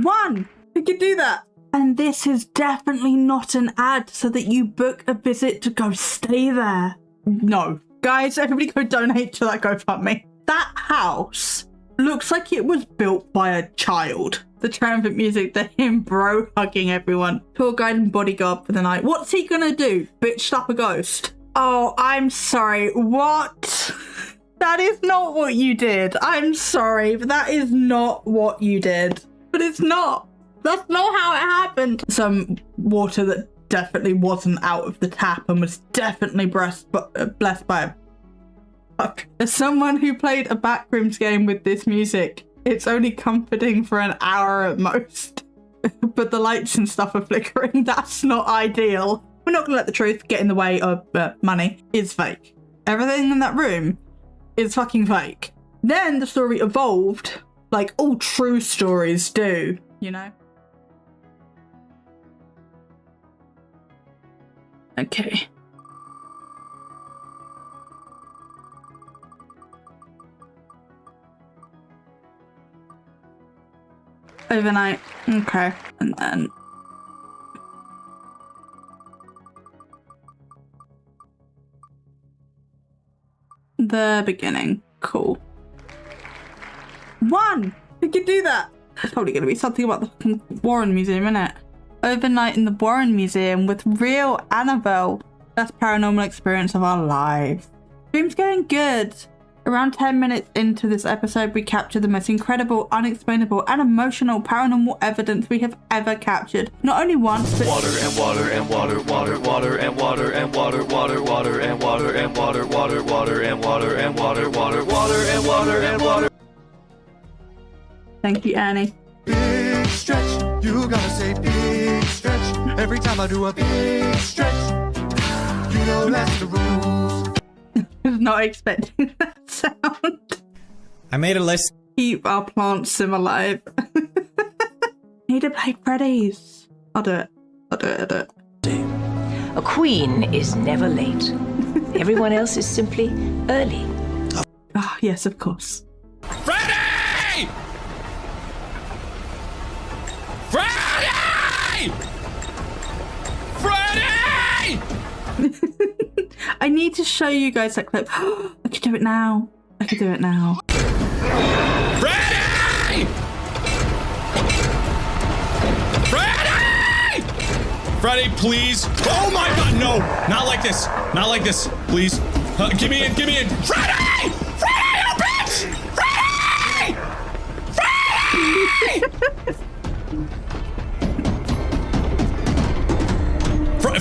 One! We can do that! And this is definitely not an ad so that you book a visit to go stay there. No. Guys, everybody go donate to that GoFundMe. That house looks like it was built by a child. The triumphant music, the him bro hugging everyone. Tour guide and bodyguard for the night. What's he gonna do? Bitch slap a ghost? Oh, I'm sorry. What? That is not what you did. I'm sorry, but that is not what you did. But it's not. That's not how it happened. Some water that definitely wasn't out of the tap and was definitely blessed by a fuck. As someone who played a Backrooms game with this music, it's only comforting for an hour at most. But the lights and stuff are flickering. That's not ideal. We're not gonna let the truth get in the way of money. It's fake. Everything in that room is fucking fake. Then the story evolved like all true stories do, you know? Okay. Overnight. Okay. And then the beginning. Cool. One! We could do that! It's probably going to be something about the fucking Warren Museum, isn't it? Overnight in the Warren Museum with real Annabelle. Best paranormal experience of our lives. Stream's going good. Around 10 minutes into this episode, we captured the most incredible, unexplainable, and emotional paranormal evidence we have ever captured. Not only once, but water and water and water, water, water and water and water, water, water and water and water, water, water and water and water, water, water and water and water. Thank you, Annie. Big stretch, you gotta say big stretch. Every time I do a big stretch, you know that's the rules. I was not expecting that sound. I made a list. Keep our plant sim alive. Need to play Freddy's. I'll do it. I'll do it. A queen is never late. Everyone else is simply early. Oh, yes, of course. Freddy! Freddy! Freddy! I need to show you guys that clip. I can do it now. I can do it now. Freddy! Freddy! Freddy, please. Oh my god, no! Not like this. Not like this. Please. Give me in, give me in. Freddy! Freddy, you bitch! Freddy! Freddy!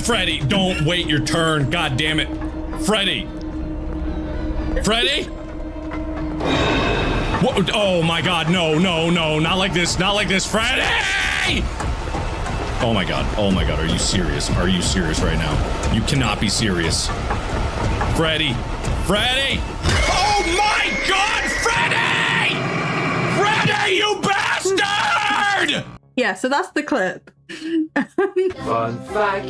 Freddy, don't wait your turn. God damn it. Freddy. Freddy? What? Oh my god, no, no, no. Not like this. Not like this. Freddy! Oh my god. Oh my god. Are you serious? Are you serious right now? You cannot be serious. Freddy. Freddy! Oh my god, Freddy! Freddy, you bastard! Yeah, so that's the clip. Fun fact,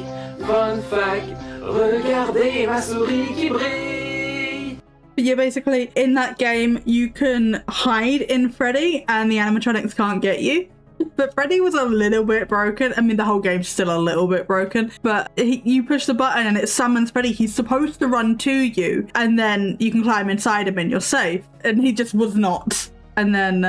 regardez ma souris qui brille. But yeah, basically, in that game, you can hide in Freddy and the animatronics can't get you. But Freddy was a little bit broken. I mean, the whole game's still a little bit broken. But you push the button and it summons Freddy. He's supposed to run to you. And then you can climb inside him and you're safe. And he just was not. And then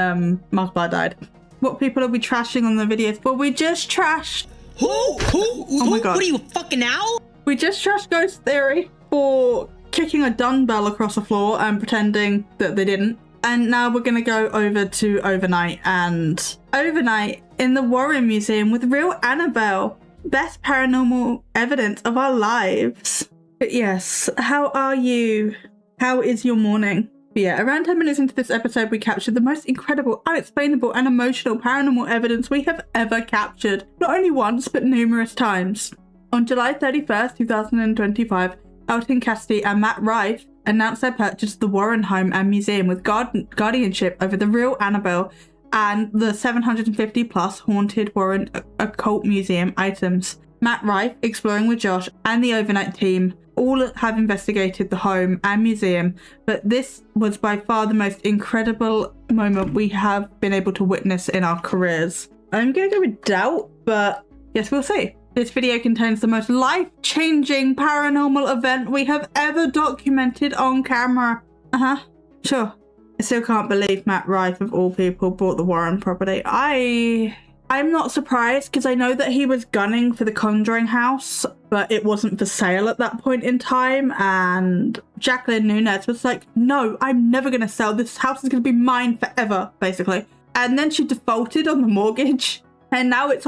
Markiplier died. What people are we trashing on the videos? Well, we just trashed. Who? Oh my god. What are you, fucking owl? We just trashed Ghost Theory for kicking a dumbbell across the floor and pretending that they didn't. And now we're gonna go over to Overnight and Overnight in the Warren Museum with real Annabelle. Best paranormal evidence of our lives. But yes, how are you? How is your morning? But yeah, around 10 minutes into this episode, we captured the most incredible, unexplainable, and emotional paranormal evidence we have ever captured. Not only once, but numerous times. On July 31st, 2025, Elton Cassidy and Matt Rife announced their purchase of the Warren home and museum with guardianship over the real Annabelle and the 750 plus haunted Warren occult museum items. Matt Rife, exploring with Josh, and the Overnight team all have investigated the home and museum, but this was by far the most incredible moment we have been able to witness in our careers. I'm gonna go with doubt, but yes, we'll see. This video contains the most life-changing paranormal event we have ever documented on camera. Sure. I still can't believe Matt Rife, of all people, bought the Warren property. I'm not surprised, because I know that he was gunning for the Conjuring house, but it wasn't for sale at that point in time, and Jacqueline Nunez was like, no, I'm never going to sell. This house is going to be mine forever, basically. And then she defaulted on the mortgage, and now it's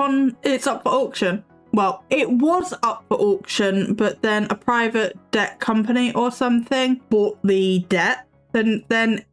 up for auction. Well, it was up for auction, but then a private debt company or something bought the debt. Then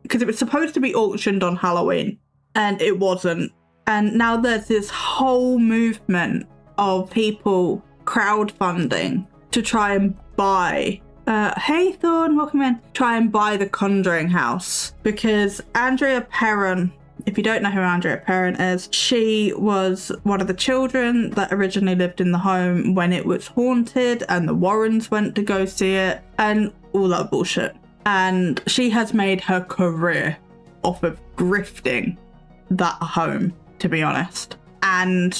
because it was supposed to be auctioned on Halloween, and it wasn't. And now there's this whole movement of people crowdfunding to try and buy. Hey Thorn, welcome in. Try and buy the Conjuring house, because Andrea Perron, if you don't know who Andrea Perron is, she was one of the children that originally lived in the home when it was haunted, and the Warrens went to go see it, and all that bullshit. And she has made her career off of grifting that home, to be honest. And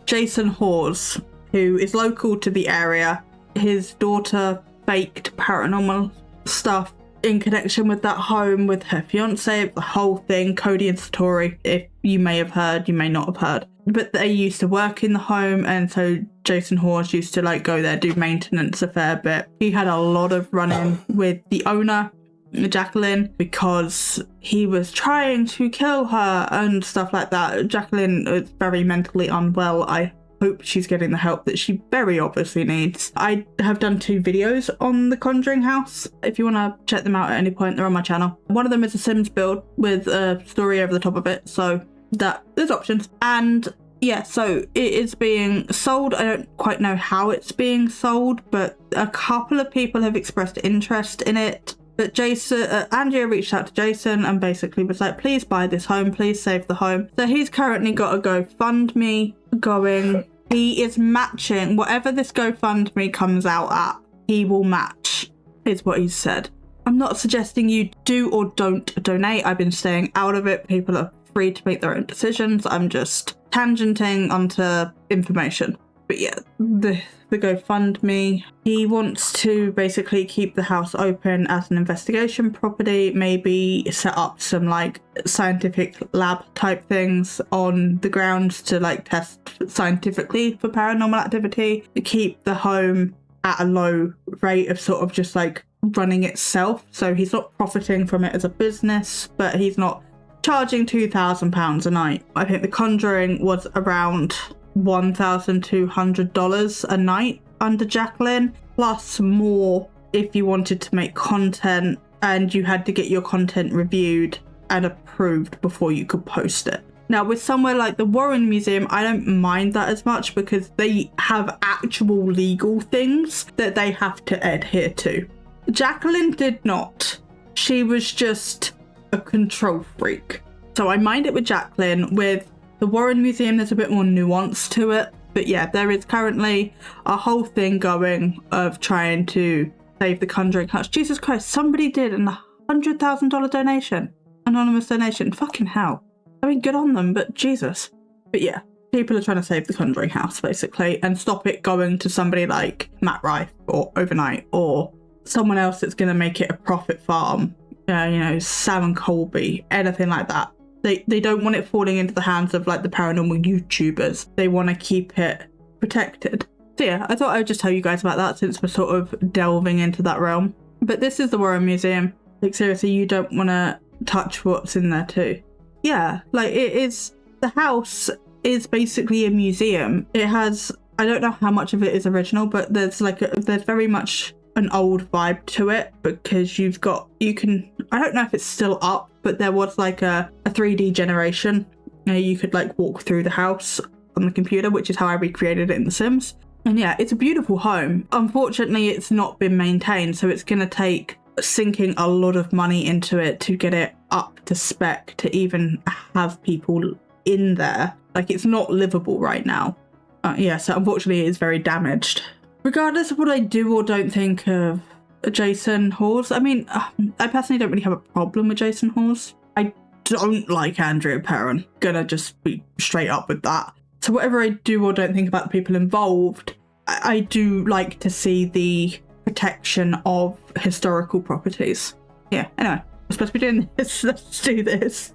Jason Hawes, who is local to the area, his daughter faked paranormal stuff in connection with that home with her fiance, the whole thing, Cody and Satori, if you may have heard, you may not have heard. But they used to work in the home, and so Jason Hawes used to like go there, do maintenance a fair bit. He had a lot of run-in with the owner, Jacqueline, because he was trying to kill her and stuff like that. Jacqueline is very mentally unwell. I hope she's getting the help that she very obviously needs. I have done 2 videos on the Conjuring house. If you want to check them out at any point, they're on my channel. One of them is a Sims build with a story over the top of it, so that there's options. And yeah, so it is being sold. I don't quite know how it's being sold, but a couple of people have expressed interest in it. But Jason, Andrea reached out to Jason and basically was like, please buy this home, please save the home. So he's currently got a GoFundMe going. He is matching whatever this GoFundMe comes out at, he will match, is what he said. I'm not suggesting you do or don't donate. I've been staying out of it. People are free to make their own decisions. I'm just tangenting onto information. But yeah, the GoFundMe, he wants to basically keep the house open as an investigation property, maybe set up some like scientific lab type things on the grounds to like test scientifically for paranormal activity, keep the home at a low rate of sort of just like running itself. So he's not profiting from it as a business, but he's not charging £2,000 a night. I think The Conjuring was around $1,200 a night under Jacqueline, plus more if you wanted to make content and you had to get your content reviewed and approved before you could post it. Now with somewhere like the Warren Museum, I don't mind that as much because they have actual legal things that they have to adhere to. Jacqueline did not. She was just a control freak. So I mind it with Jacqueline. With the Warren Museum, there's a bit more nuance to it. But yeah, there is currently a whole thing going of trying to save the Conjuring house. Jesus Christ, somebody did an $100,000 donation. Anonymous donation. Fucking hell. I mean, good on them, but Jesus. But yeah, people are trying to save the Conjuring house, basically, and stop it going to somebody like Matt Rife or Overnight or someone else that's going to make it a profit farm. You know, Sam and Colby, anything like that. They don't want it falling into the hands of like the paranormal YouTubers. They want to keep it protected. So yeah, I thought I would just tell you guys about that since we're sort of delving into that realm. But this is the Warren Museum. Like seriously, you don't want to touch what's in there too. Yeah, like it is, the house is basically a museum. It has, I don't know how much of it is original, but there's like, there's very much an old vibe to it because you can, I don't know if it's still up, but there was like a 3D generation. You could like walk through the house on the computer, which is how I recreated it in The Sims. And yeah, it's a beautiful home. Unfortunately, it's not been maintained, so it's going to take sinking a lot of money into it to get it up to spec to even have people in there. Like it's not livable right now. Yeah, so unfortunately it is very damaged. Regardless of what I do or don't think of Jason Hawes, I mean, I personally don't really have a problem with Jason Hawes. I don't like Andrea Perron. Gonna just be straight up with that. So whatever I do or don't think about the people involved, I do like to see the protection of historical properties. Yeah, anyway, we're supposed to be doing this. Let's do this.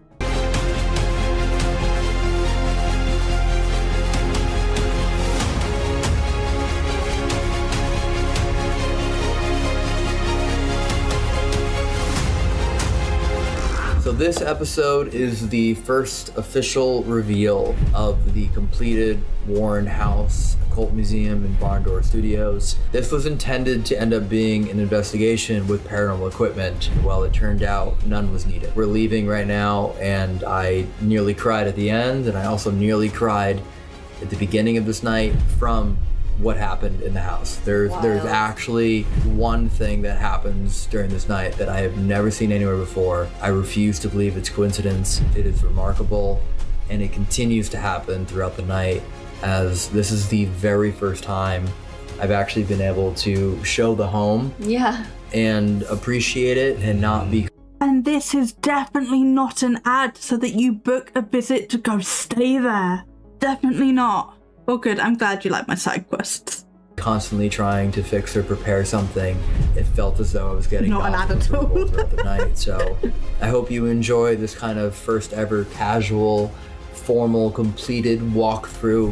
So this episode is the first official reveal of the completed Warren House Occult Museum in Barn Door Studios. This was intended to end up being an investigation with paranormal equipment. Well, it turned out none was needed. We're leaving right now, and I nearly cried at the end, and I also nearly cried at the beginning of this night from what happened in the house. There's actually one thing that happens during this night that I have never seen anywhere before. I refuse to believe it's coincidence. It is remarkable, and it continues to happen throughout the night, as this is the very first time I've actually been able to show the home and appreciate it and not be. And this is definitely not an ad so that you book a visit to go stay there. Definitely not. Well, good. I'm glad you like my side quests. Constantly trying to fix or prepare something. It felt as though I was getting not an ad at all throughout the night. So I hope you enjoy this kind of first ever casual, formal, completed walkthrough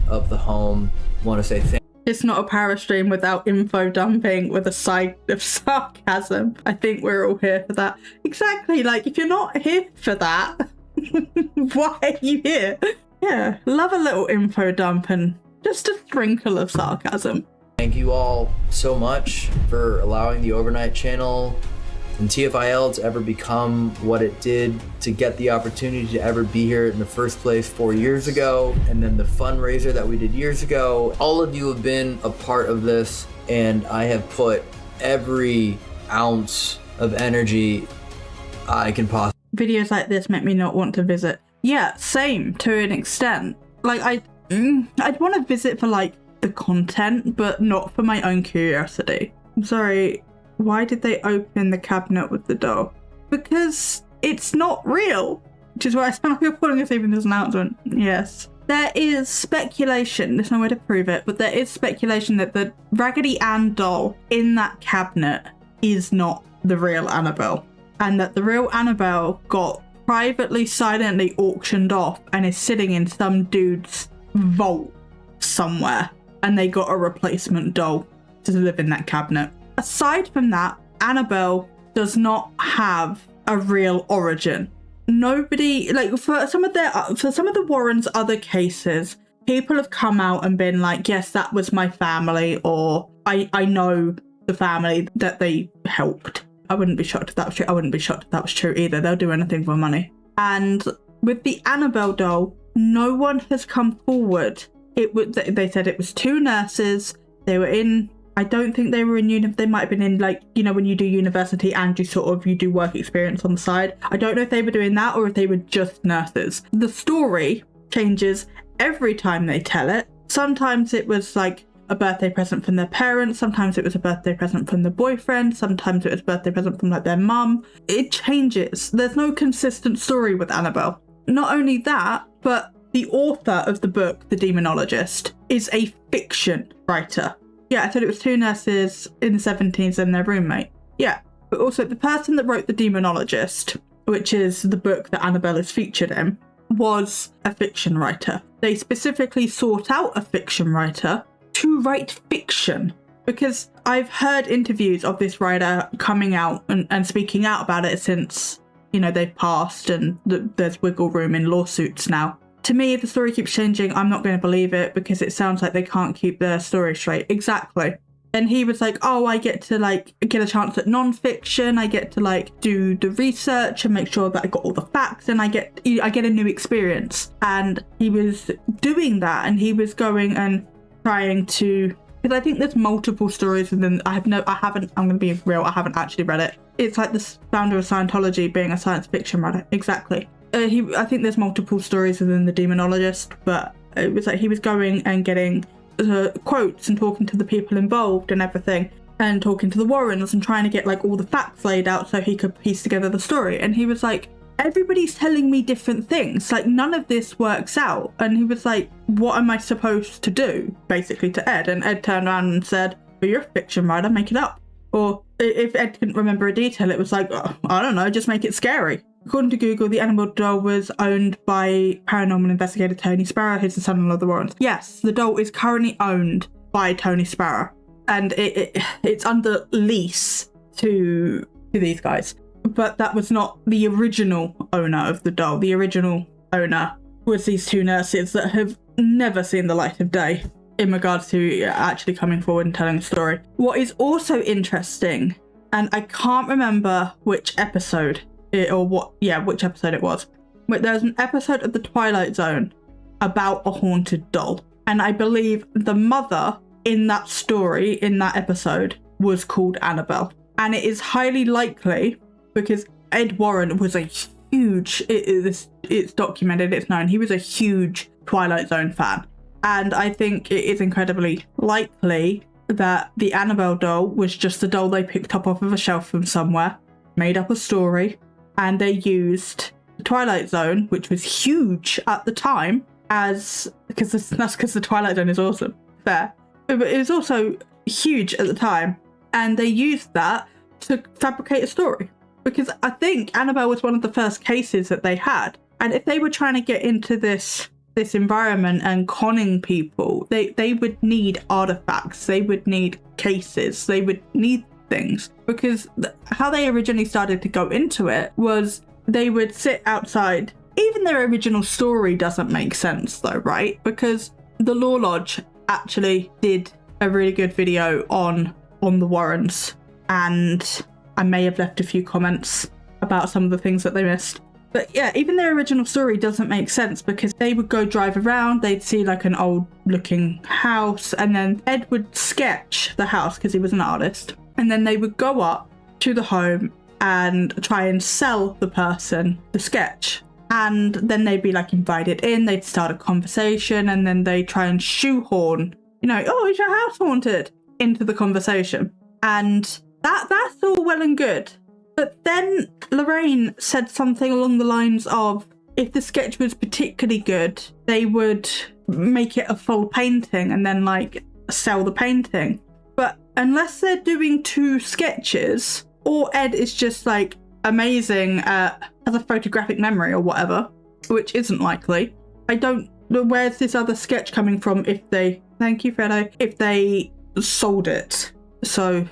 of the home. Want to say thank you. It's not a power stream without info dumping with a side of sarcasm. I think we're all here for that. Exactly. Like, if you're not here for that, why are you here? Yeah, love a little info dump and just a sprinkle of sarcasm. Thank you all so much for allowing the Overnight channel and TFIL to ever become what it did, to get the opportunity to ever be here in the first place 4 years ago, and then the fundraiser that we did years ago. All of you have been a part of this, and I have put every ounce of energy I can possibly. Videos like this make me not want to visit. Yeah, same to an extent. Like, I'd want to visit for like the content, but not for my own curiosity. I'm sorry, why did they open the cabinet with the doll? Because it's not real, which is why I sound like I'm calling this even this announcement. Yes. There is speculation, there's no way to prove it, but there is speculation that the Raggedy Ann doll in that cabinet is not the real Annabelle, and that the real Annabelle got privately, silently auctioned off and is sitting in some dude's vault somewhere, and they got a replacement doll to live in that cabinet. Aside from that, Annabelle does not have a real origin. Nobody, like, for some of the Warrens' other cases, people have come out and been like, yes, that was my family, or I know the family that they helped. I wouldn't be shocked if that was true. I wouldn't be shocked if that was true either. They'll do anything for money. And with the Annabelle doll, no one has come forward. They said it was two nurses. They were in, I don't think they were in they might have been in, like, you know, when you do university and you do work experience on the side. I don't know if they were doing that or if they were just nurses. The story changes every time they tell it. Sometimes it was like a birthday present from their parents, sometimes it was a birthday present from the boyfriend, sometimes it was a birthday present from like their mum. It changes. There's no consistent story with Annabelle. Not only that, but the author of the book, The Demonologist, is a fiction writer. Yeah, I thought it was two nurses in the 70s and their roommate. Yeah, but also the person that wrote The Demonologist, which is the book that Annabelle is featured in, was a fiction writer. They specifically sought out a fiction writer to write fiction, because I've heard interviews of this writer coming out and speaking out about it since, you know, they've passed and there's wiggle room in lawsuits now. To me, if the story keeps changing, I'm not going to believe it, because it sounds like they can't keep their story straight. Exactly. And he was like, oh, I get to like get a chance at non-fiction. I get to like do the research and make sure that I got all the facts, and I get a new experience. And he was doing that, and he was going and trying to, because I think there's multiple stories, and then I'm going to be real, I haven't actually read it. It's like the founder of Scientology being a science fiction writer. Exactly. I think there's multiple stories within The Demonologist, but it was like he was going and getting quotes and talking to the people involved and everything, and talking to the Warrens and trying to get like all the facts laid out so he could piece together the story. And he was like, everybody's telling me different things. Like, none of this works out. And he was like, what am I supposed to do? Basically to Ed. And Ed turned around and said, well, you're a fiction writer, make it up. Or if Ed couldn't remember a detail, it was like, oh, I don't know, just make it scary. According to Google, the Annabelle doll was owned by paranormal investigator Tony Sparrow, who's the son-in-law of the Warrens. Yes, the doll is currently owned by Tony Sparrow. And it's under lease to these guys. But that was not the original owner of the doll. The original owner was these two nurses that have never seen the light of day in regards to actually coming forward and telling a story. What is also interesting, and I can't remember which episode which episode it was, but there's an episode of The Twilight Zone about a haunted doll. And I believe the mother in that story, in that episode, was called Annabelle. And it is highly likely, because Ed Warren was a huge, it's documented, it's known, he was a huge Twilight Zone fan. And I think it is incredibly likely that the Annabelle doll was just a doll they picked up off of a shelf from somewhere, made up a story, and they used the Twilight Zone, which was huge at the time, that's because the Twilight Zone is awesome. Fair. But it was also huge at the time, and they used that to fabricate a story. Because I think Annabelle was one of the first cases that they had. And if they were trying to get into this environment and conning people, they would need artifacts, they would need cases, they would need things. Because how they originally started to go into it was they would sit outside. Even their original story doesn't make sense though, right? Because the Law Lodge actually did a really good video on the Warrens, and I may have left a few comments about some of the things that they missed. But yeah, even their original story doesn't make sense, because they would go drive around, they'd see like an old looking house, and then Ed would sketch the house because he was an artist. And then they would go up to the home and try and sell the person the sketch. And then they'd be like invited in, they'd start a conversation, and then they try and shoehorn, oh, is your house haunted, into the conversation. And that's all well and good. But then Lorraine said something along the lines of, if the sketch was particularly good, they would make it a full painting and then like sell the painting. But unless they're doing two sketches, or Ed is just like amazing has a photographic memory or whatever, which isn't likely. I don't know where's this other sketch coming from thank you, Fredo, if they sold it. So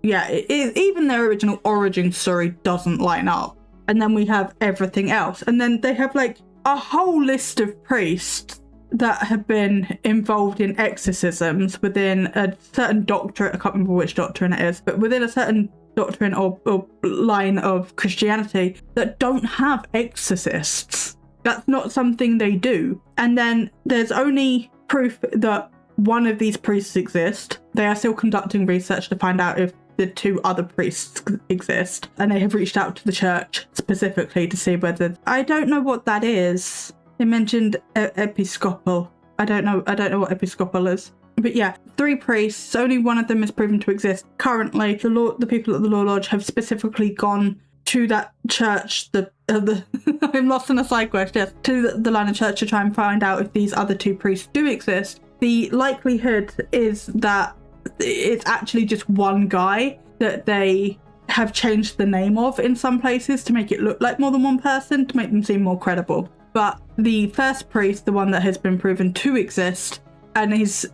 yeah, even their original origin story doesn't line up. And then we have everything else. And then they have like a whole list of priests that have been involved in exorcisms within a certain doctrine. I can't remember which doctrine it is, but within a certain doctrine or line of Christianity that don't have exorcists. That's not something they do. And then there's only proof that one of these priests exist. They are still conducting research to find out if the two other priests exist, and they have reached out to the church specifically to see whether, I don't know what that is. They mentioned episcopal. I don't know what episcopal is. But yeah, 3 priests, only one of them is proven to exist. Currently, the people at the Law Lodge have specifically gone to that church, I'm lost in a side quest, yes, to the line of church to try and find out if these other 2 priests do exist. The likelihood is that it's actually just one guy that they have changed the name of in some places to make it look like more than one person, to make them seem more credible. But the first priest, the one that has been proven to exist and is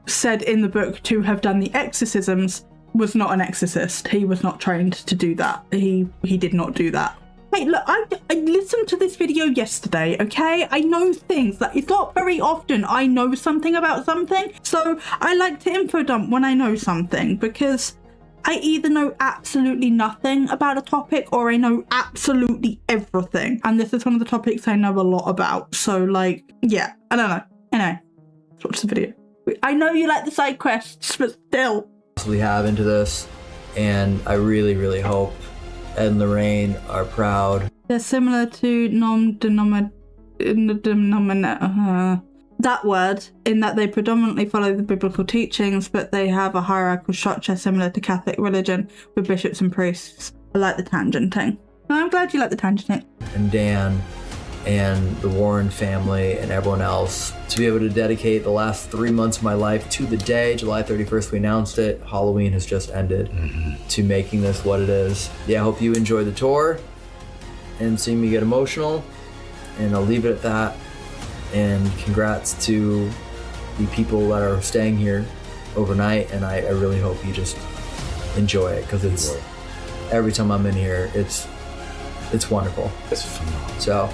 said in the book to have done the exorcisms, was not an exorcist. He was not trained to do that. He did not do that. Hey, look, I listened to this video yesterday, okay? I know things. That it's not very often I know something about something. So I like to info dump when I know something, because I either know absolutely nothing about a topic or I know absolutely everything. And this is one of the topics I know a lot about. So like, yeah, I don't know. Anyway, let's watch the video. I know you like the side quests, but still. We have into this, and I really, really hope Ed and Lorraine are proud. They're similar to that word, in that they predominantly follow the biblical teachings, but they have a hierarchical structure similar to Catholic religion with bishops and priests. I like the tangent thing. I'm glad you like the tangent. and Dan and the Warren family and everyone else to be able to dedicate the last 3 months of my life to the day, July 31st, we announced it. Halloween has just ended, to making this what it is. Yeah, I hope you enjoy the tour and seeing me get emotional, and I'll leave it at that. And congrats to the people that are staying here overnight, and I really hope you just enjoy it, because it's every time I'm in here, it's wonderful. It's phenomenal. So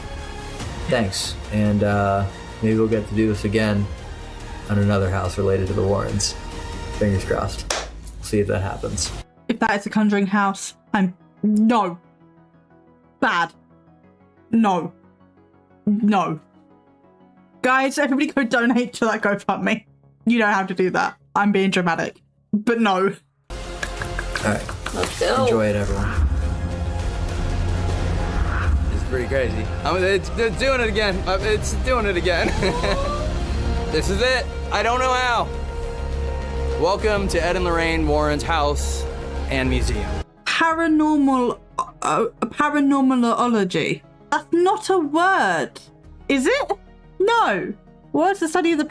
thanks, and maybe we'll get to do this again on another house related to the Warrens. Fingers crossed. We'll see if that happens. If that is the Conjuring house, no. Bad. No. Guys, everybody go donate to that GoFundMe. You know how to do that. I'm being dramatic. But no. Alright. Let's go. Enjoy it, everyone. It's pretty crazy. It's doing it again. It's doing it again. This is it. I don't know how. Welcome to Ed and Lorraine Warren's house and museum. Paranormalology. That's not a word. Is it? No. What's the study of the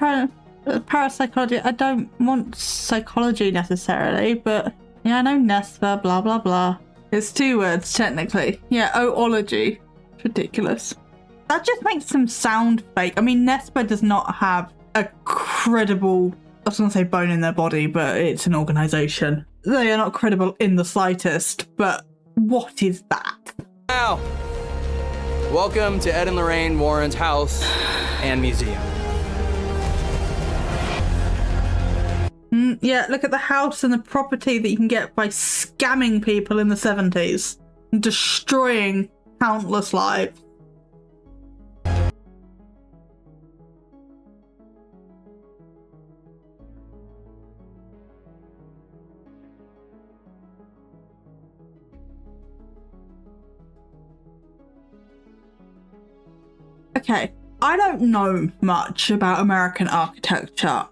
parapsychology? I don't want psychology necessarily, but yeah, I know Nespa, blah, blah, blah. It's 2 words, technically. Yeah, oology. It's ridiculous. That just makes them sound fake. I mean, Nespa does not have a credible, I was going to say bone in their body, but it's an organization. They are not credible in the slightest, but what is that? Now, welcome to Ed and Lorraine Warren's house and museum. Yeah, look at the house and the property that you can get by scamming people in the 70s and destroying countless lives. Okay, I don't know much about American architecture,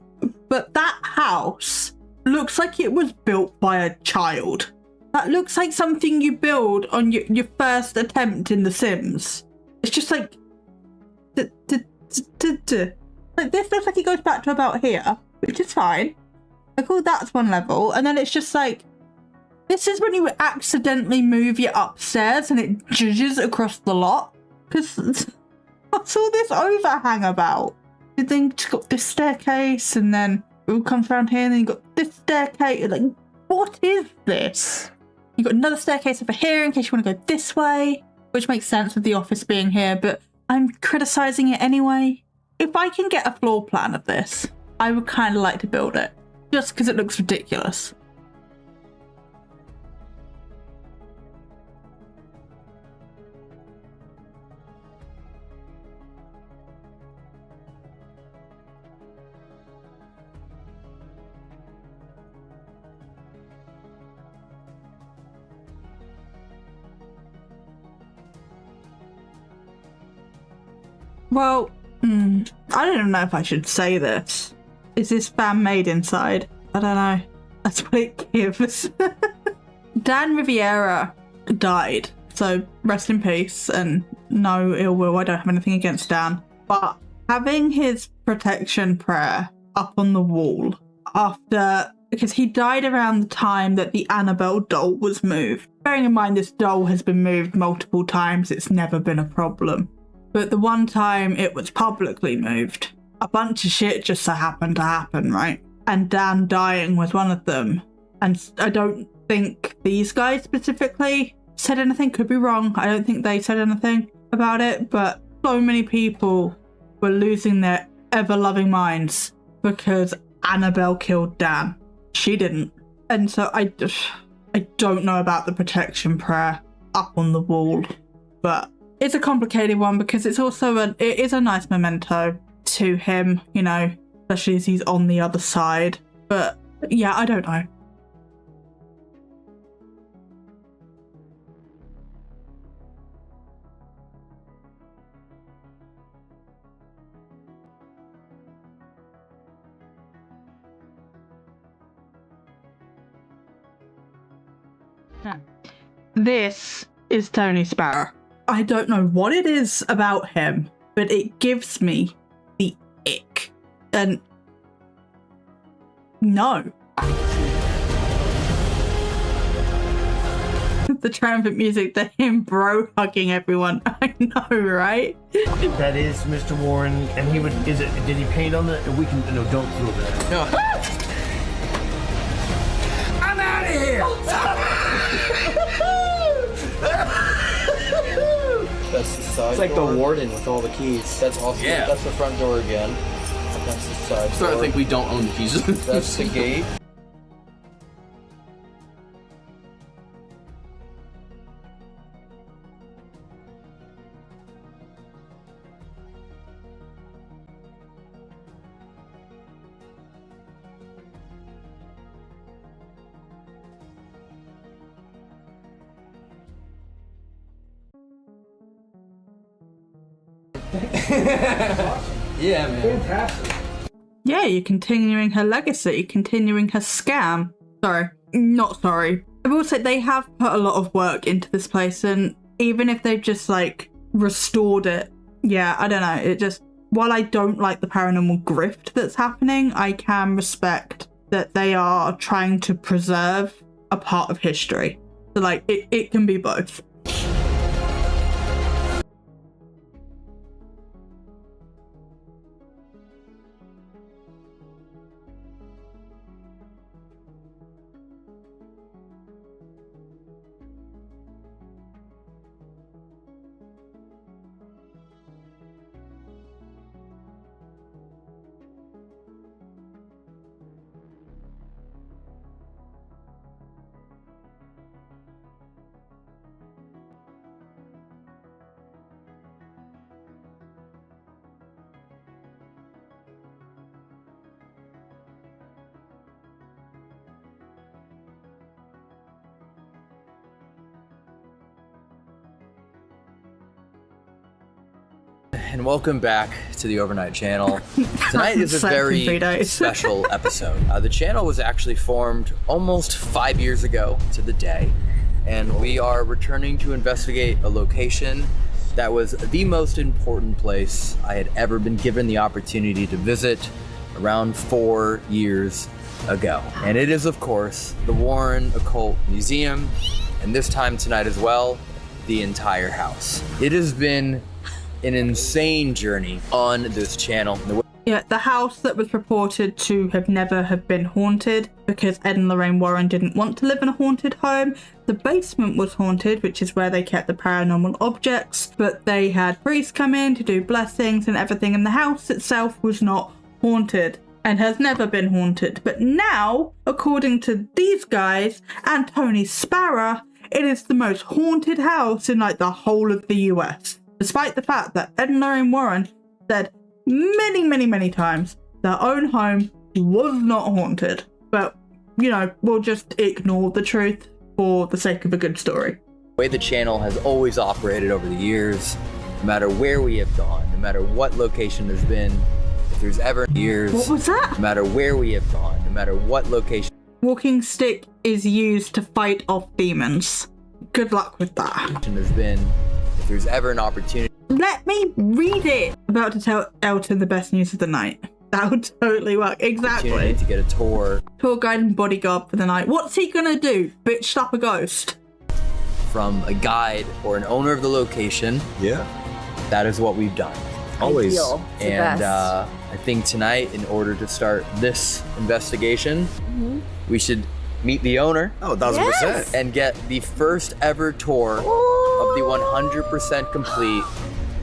but that house looks like it was built by a child. That looks like something you build on your first attempt in The Sims. It's just like... Like, this looks like it goes back to about here, which is fine. I call that's one level, and then it's just like... This is when you accidentally move your upstairs and it judges across the lot. Because... What's all this overhang about? You think it's got this staircase, and then it comes around here, and then you've got this staircase. Like, what is this? You've got another staircase over here in case you want to go this way, which makes sense with the office being here, but I'm criticizing it anyway. If I can get a floor plan of this, I would kind of like to build it, just because it looks ridiculous. Well, I don't even know if I should say this. Is this fan made inside? I don't know. That's what it gives. Dan Riviera died, so rest in peace and no ill will. I don't have anything against Dan. But having his protection prayer up on the wall because he died around the time that the Annabelle doll was moved. Bearing in mind this doll has been moved multiple times, it's never been a problem. But the one time it was publicly moved, a bunch of shit just so happened to happen, right? And Dan dying was one of them. And I don't think these guys specifically said anything, could be wrong. I don't think they said anything about it, but so many people were losing their ever-loving minds because Annabelle killed Dan. She didn't. And so I don't know about the protection prayer up on the wall, but it's a complicated one because it's also it is a nice memento to him, you know, especially as he's on the other side. But yeah, I don't know. This is Tony Sparrow. I don't know what it is about him, but it gives me the ick. And no. The triumphant music, the him bro hugging everyone. I know, right? That is Mr. Warren, and he would. Did he paint on the? We can. No, don't feel that. No. I'm out of here. That's the side It's like door. the warden with all the keys. That's also Yeah. That's the front door again. That's the side I'm starting to door. think we don't own the keys. That's the gate. Yeah, man. Fantastic. Yeah, you're continuing her legacy, continuing her scam. Sorry. Not sorry. I will say they have put a lot of work into this place, and even if they've just, like, restored it, yeah, I don't know, it just... While I don't like the paranormal grift that's happening, I can respect that they are trying to preserve a part of history. So, like, it can be both. And welcome back to the Overnight Channel. Tonight is a Set in 3 very days. special episode. The channel was actually formed almost 5 years ago to the day, and we are returning to investigate a location that was the most important place I had ever been given the opportunity to visit around 4 years ago. And it is, of course, the Warren Occult Museum, and this time tonight as well, the entire house. It has been an insane journey on this channel. Yeah, the house that was reported to have never have been haunted because Ed and Lorraine Warren didn't want to live in a haunted home. The basement was haunted, which is where they kept the paranormal objects, but they had priests come in to do blessings and everything, and the house itself was not haunted and has never been haunted. But now, according to these guys and Tony Sparrow, it is the most haunted house in like the whole of the US. Despite the fact that Ed and Lorraine Warren said many times their own home was not haunted. But, you know, we'll just ignore the truth for the sake of a good story. The way the channel has always operated over the years, no matter where we have gone, no matter what location has been, if there's ever years, What was that? no matter where we have gone, no matter what location Walking stick is used to fight off demons. Good luck with that. has been, if there's ever an opportunity Let me read it. About to tell Elton the best news of the night. That would totally work. Exactly. to get a tour Tour guide and bodyguard for the night. What's he gonna do? Bitch slap a ghost? from a guide or an owner of the location, Yeah, that is what we've done. always. Ideal. It's the And best. I think tonight, in order to start this investigation, we should meet the owner Oh, 1,000%. and get the first ever tour of the 100% complete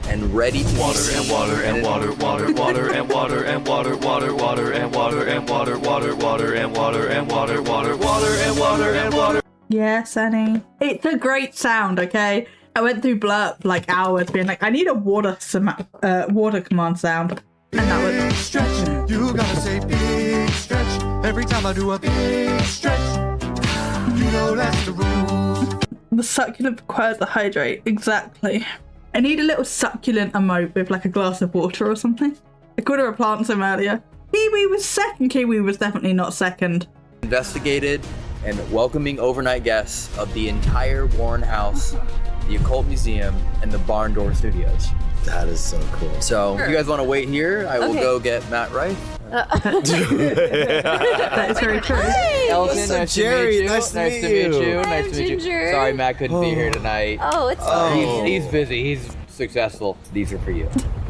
and ready to Water and water and water, water, water and water and water, water, water and water and water, water, water and water and water, water, water and water and water. Yes, Annie. It's a great sound, okay? I went through Blurp like hours being like, I need a water command sound. And that was... Stretch, you gotta say big stretch. Every time I do a big stretch, you know that's the rule. The succulent requires to hydrate. Exactly. I need a little succulent emote with like a glass of water or something. I called her a plant some earlier. Kiwi was second. Kiwi was definitely not second. investigated and welcoming overnight guests of the entire Warren house, the Occult Museum, and the Barn Door Studios. That is so cool. So if you guys want to wait here, I will Okay. go get Matt Rife. That is very true. Elton, What's up, nice Jerry? to meet you. Nice to meet you. Nice to meet you. Ginger. Sorry, Matt couldn't be here tonight. Oh, it's fine. He's busy. He's successful. These are for you.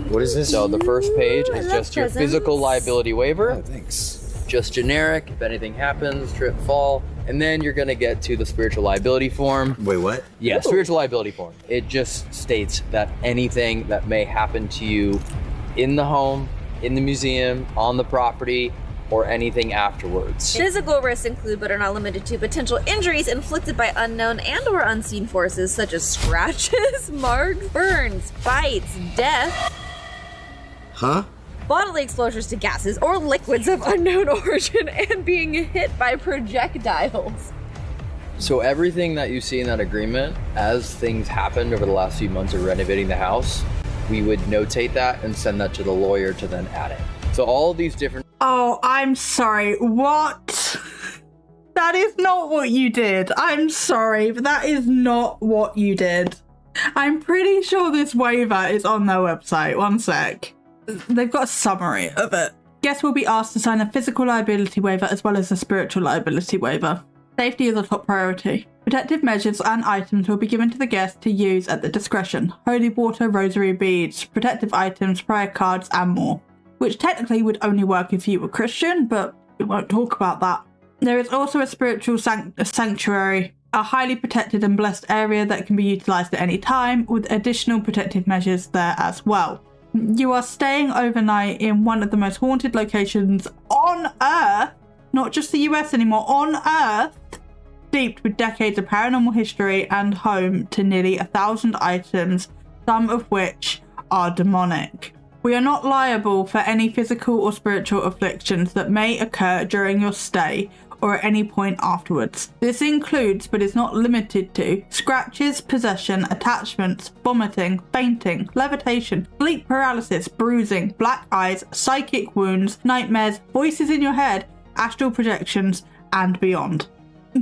What is this? So the first page I is love just your presents. physical liability waiver. Oh, thanks. Just generic. If anything happens, trip, fall, and then you're gonna get to the spiritual liability form. Wait, what? Yeah, spiritual liability form. It just states that anything that may happen to you in the home, in the museum, on the property, or anything afterwards. Physical risks include, but are not limited to, potential injuries inflicted by unknown and or unseen forces, such as scratches, marks, burns, bites, death, Huh? bodily exposures to gases or liquids of unknown origin, and being hit by projectiles. So everything that you see in that agreement, as things happened over the last few months of renovating the house, we would notate that and send that to the lawyer to then add it. So all of these different... Oh, I'm sorry. What? That is not what you did. I'm sorry, but that is not what you did. I'm pretty sure this waiver is on their website. One sec. They've got a summary of it. Guests will be asked to sign a physical liability waiver as well as a spiritual liability waiver. Safety is a top priority. Protective measures and items will be given to the guest to use at their discretion. Holy water, rosary beads, protective items, prayer cards, and more. Which technically would only work if you were Christian, but we won't talk about that. There is also a spiritual sanctuary, a highly protected and blessed area that can be utilised at any time, with additional protective measures there as well. You are staying overnight in one of the most haunted locations on Earth, not just the US anymore, on Earth, steeped with decades of paranormal history and home to nearly 1,000 items, some of which are demonic. We are not liable for any physical or spiritual afflictions that may occur during your stay or at any point afterwards. This includes, but is not limited to, scratches, possession, attachments, vomiting, fainting, levitation, sleep paralysis, bruising, black eyes, psychic wounds, nightmares, voices in your head, astral projections, and beyond.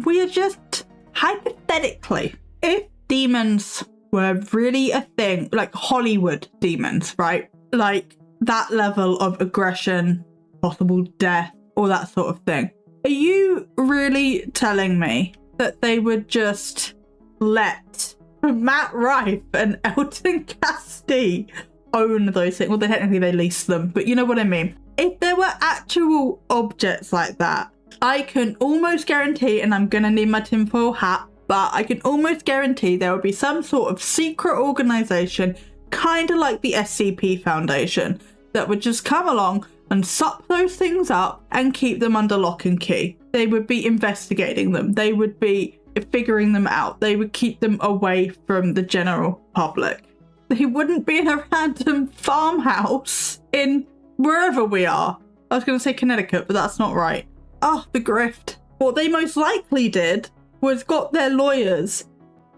We are just, hypothetically, if demons were really a thing, like Hollywood demons, right? Like that level of aggression, possible death, all that sort of thing. Are you really telling me that they would just let Matt Rife and Elton Castee own those things? Well, technically they lease them, but you know what I mean. If there were actual objects like that, I can almost guarantee, and I'm gonna need my tinfoil hat, but I can almost guarantee there would be some sort of secret organization, kind of like the SCP Foundation, that would just come along and suck those things up and keep them under lock and key. They would be investigating them. They would be figuring them out. They would keep them away from the general public. They wouldn't be in a random farmhouse in wherever we are. I was going to say Connecticut, but that's not right. Oh, the grift. What they most likely did was got their lawyers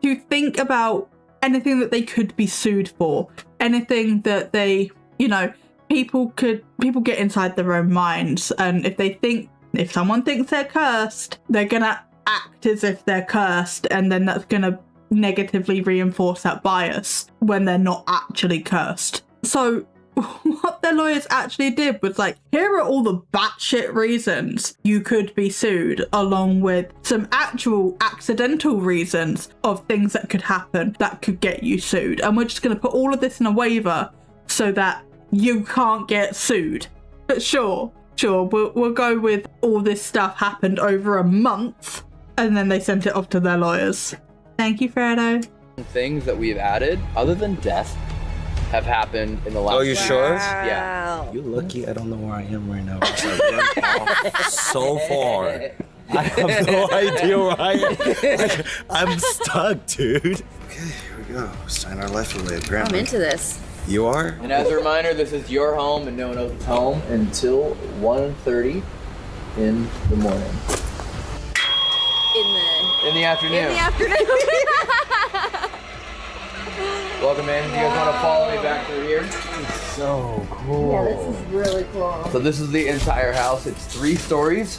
to think about anything that they could be sued for. Anything that they, you know, people get inside their own minds, and if someone thinks they're cursed, they're gonna act as if they're cursed, and then that's gonna negatively reinforce that bias when they're not actually cursed. So what their lawyers actually did was like, here are all the batshit reasons you could be sued, along with some actual accidental reasons of things that could happen that could get you sued, and we're just going to put all of this in a waiver so that you can't get sued. But sure, we'll go with all this stuff happened over a month, and then they sent it off to their lawyers. Thank you, Fredo. Things that we've added, other than death, have happened in the last... Oh, you sure? Yeah. You're lucky I don't know where I am right now. I run off so far. I have no idea where I am. I'm stuck, dude. Okay, here we go. Sign our life away. I'm into this. You are? And as a reminder, this is your home and no one else's home until 1:30 in the morning. In the afternoon. Welcome in. Do you guys want to follow me back through here? So cool. Yeah, this is really cool. So this is the entire house. It's 3 stories.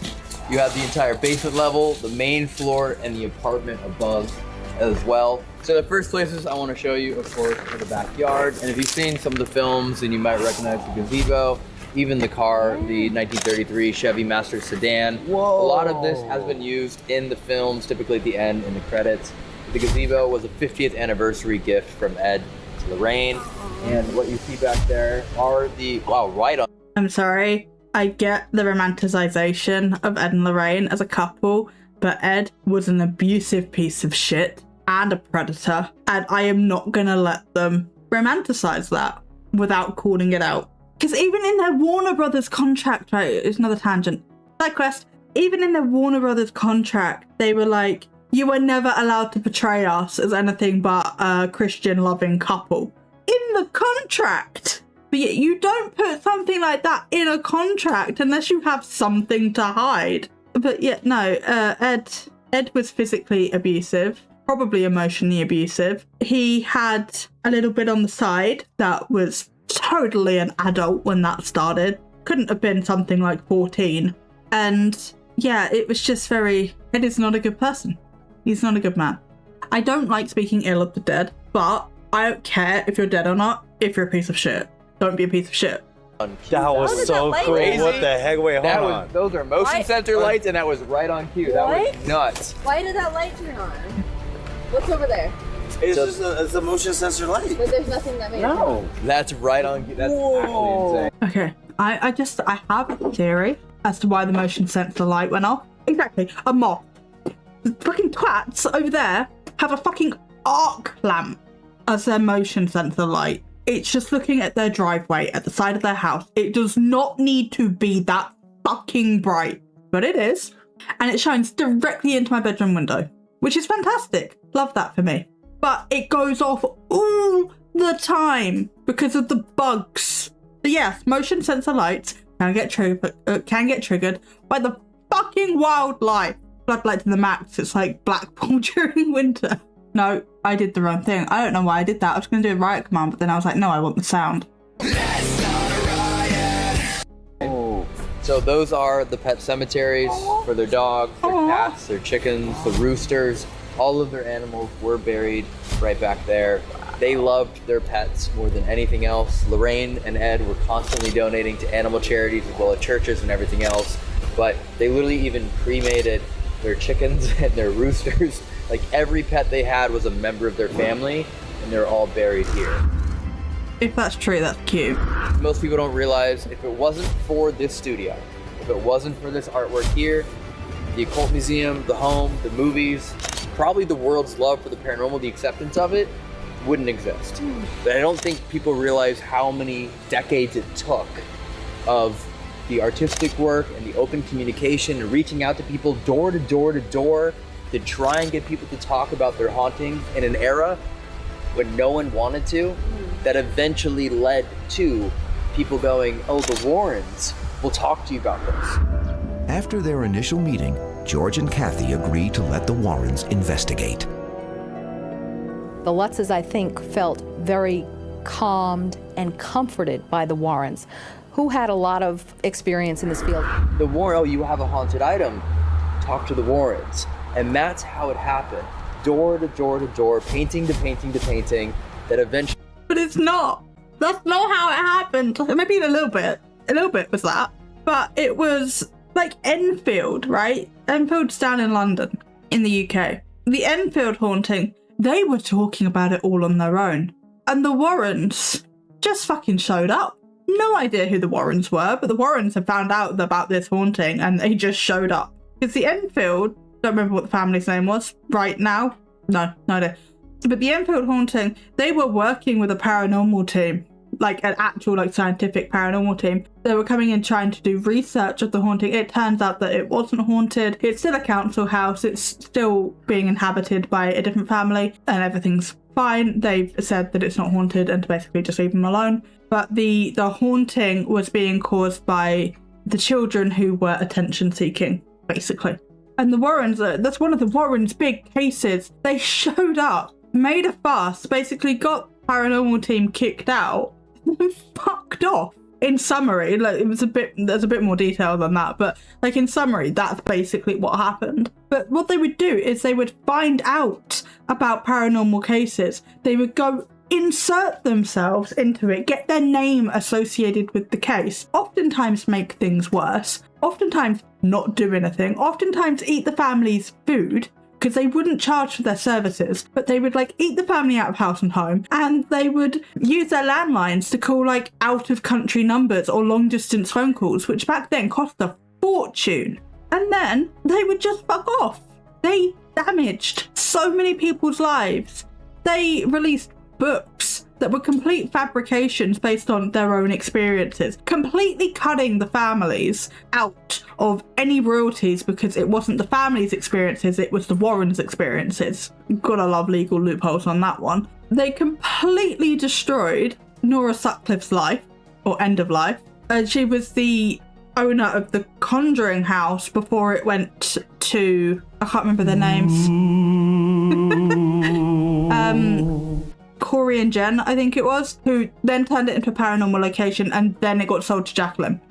You have the entire basement level, the main floor, and the apartment above. as well. So the first places I want to show you, of course, are the backyard. And if you've seen some of the films, then you might recognize the gazebo, even the car, the 1933 Chevy Master sedan. Whoa. A lot of this has been used in the films, typically at the end in the credits. The gazebo was a 50th anniversary gift from Ed to Lorraine. And what you see back there are the, wow, right on. I'm sorry. I get the romanticization of Ed and Lorraine as a couple, but Ed was an abusive piece of shit and a predator, and I am not gonna let them romanticize that without calling it out. Because even in their Warner Brothers contract, right, it's another tangent, side quest, even in their Warner Brothers contract, they were like, you were never allowed to portray us as anything but a Christian loving couple. In the contract! But yet you don't put something like that in a contract unless you have something to hide. But yet, no, Ed was physically abusive, probably emotionally abusive. He had a little bit on the side that was totally an adult when that started. Couldn't have been something like 14. And yeah, it was just very, Ed is not a good person. He's not a good man. I don't like speaking ill of the dead, but I don't care if you're dead or not, if you're a piece of shit. Don't be a piece of shit. That was so cool. Crazy. What the heck? Wait, hold on. Those are motion sensor lights, and that was right on cue. That was nuts. Why did that light turn on? What's over there? It's just it's a motion sensor light. But there's nothing that made it. No. That's right on cue. That's actually insane. Okay, I have a theory as to why the motion sensor light went off. Exactly, a moth. The fucking twats over there have a fucking arc lamp as their motion sensor light. It's just looking at their driveway at the side of their house. It does not need to be that fucking bright, but it is. And it shines directly into my bedroom window, which is fantastic. Love that for me. But it goes off all the time because of the bugs. But yes, motion sensor lights can get triggered by the fucking wildlife. Floodlights in the max, it's like Blackpool during winter. No, I did the wrong thing. I don't know why I did that. I was going to do a riot command, but then I was like, no, I want the sound. Oh. So those are the pet cemeteries for their dogs, their cats, their chickens, the roosters. All of their animals were buried right back there. They loved their pets more than anything else. Lorraine and Ed were constantly donating to animal charities as well as churches and everything else. But they literally even cremated their chickens and their roosters. Like every pet they had was a member of their family, and they're all buried here. If that's true, that's cute. Most people don't realize if it wasn't for this studio, if it wasn't for this artwork here, the Occult Museum, the home, the movies, probably the world's love for the paranormal, the acceptance of it, wouldn't exist. But I don't think people realize how many decades it took of the artistic work and the open communication and reaching out to people door to door to door to try and get people to talk about their hauntings in an era when no one wanted to, that eventually led to people going, oh, the Warrens will talk to you about this. After their initial meeting, George and Kathy agreed to let the Warrens investigate. The Lutzes, I think, felt very calmed and comforted by the Warrens, who had a lot of experience in this field. The Warren, oh, you have a haunted item, talk to the Warrens. And that's how it happened. Door to door to door, painting to painting to painting, that eventually... But it's not. That's not how it happened. Maybe a little bit was that. But it was like Enfield, right? Enfield's down in London, in the UK. The Enfield haunting, they were talking about it all on their own. And the Warrens just fucking showed up. No idea who the Warrens were, but the Warrens had found out about this haunting and they just showed up. Because the Enfield, don't remember what the family's name was right now. No idea. But the Enfield haunting, they were working with a paranormal team, like an actual like scientific paranormal team. They were coming in trying to do research of the haunting. It turns out that it wasn't haunted. It's still a council house. It's still being inhabited by a different family and everything's fine. They've said that it's not haunted and to basically just leave them alone. But the haunting was being caused by the children who were attention seeking, basically. And the Warrens, that's one of the Warrens' big cases. They showed up, made a fuss, basically got the paranormal team kicked out, and fucked off. in summary, like there's a bit more detail than that, but like in summary, that's basically what happened. But what they would do is they would find out about paranormal cases. They would go insert themselves into it, get their name associated with the case, oftentimes make things worse, oftentimes not do anything, oftentimes eat the family's food, because they wouldn't charge for their services, but they would like eat the family out of house and home, and they would use their landlines to call like out of country numbers or long distance phone calls, which back then cost a fortune. And then they would just fuck off. They damaged so many people's lives. They released books that were complete fabrications based on their own experiences, completely cutting the families out of any royalties because it wasn't the family's experiences, it was the Warrens' experiences. Gotta love legal loopholes on that one. They completely destroyed Nora Sutcliffe's life, or end of life. She was the owner of the Conjuring House before it went to, I can't remember their names. Corey and Jen, I think it was, who then turned it into a paranormal location, and then it got sold to Jacqueline.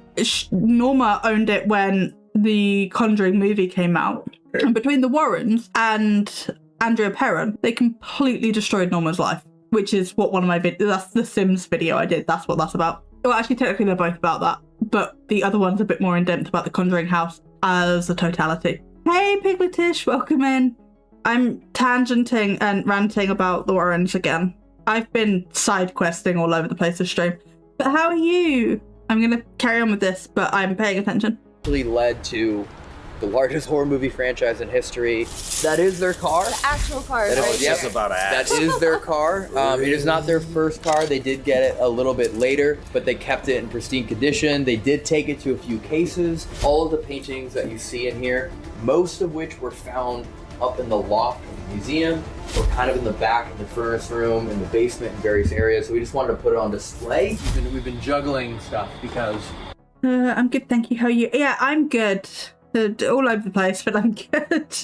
Norma owned it when the Conjuring movie came out. And between the Warrens and Andrea Perron, they completely destroyed Norma's life, which is what one of my videos, that's the Sims video I did, that's what that's about. Well, actually, technically they're both about that, but the other one's a bit more in-depth about the Conjuring House as a totality. Hey, Pigletish, welcome in. I'm tangenting and ranting about the Warrens again. I've been side questing all over the place this stream. But how are you? I'm going to carry on with this, but I'm paying attention. Actually led to the largest horror movie franchise in history. That is their car. The actual car, right? Just about That is their car. It is not their first car. They did get it a little bit later, but they kept it in pristine condition. They did take it to a few cases. All of the paintings that you see in here, most of which were found up in the loft of the museum, or kind of in the back, in the furnace room, in the basement, in various areas. So we just wanted to put it on display. We've been juggling stuff because... I'm good, thank you. How are you? Yeah, I'm good. All over the place, but I'm good.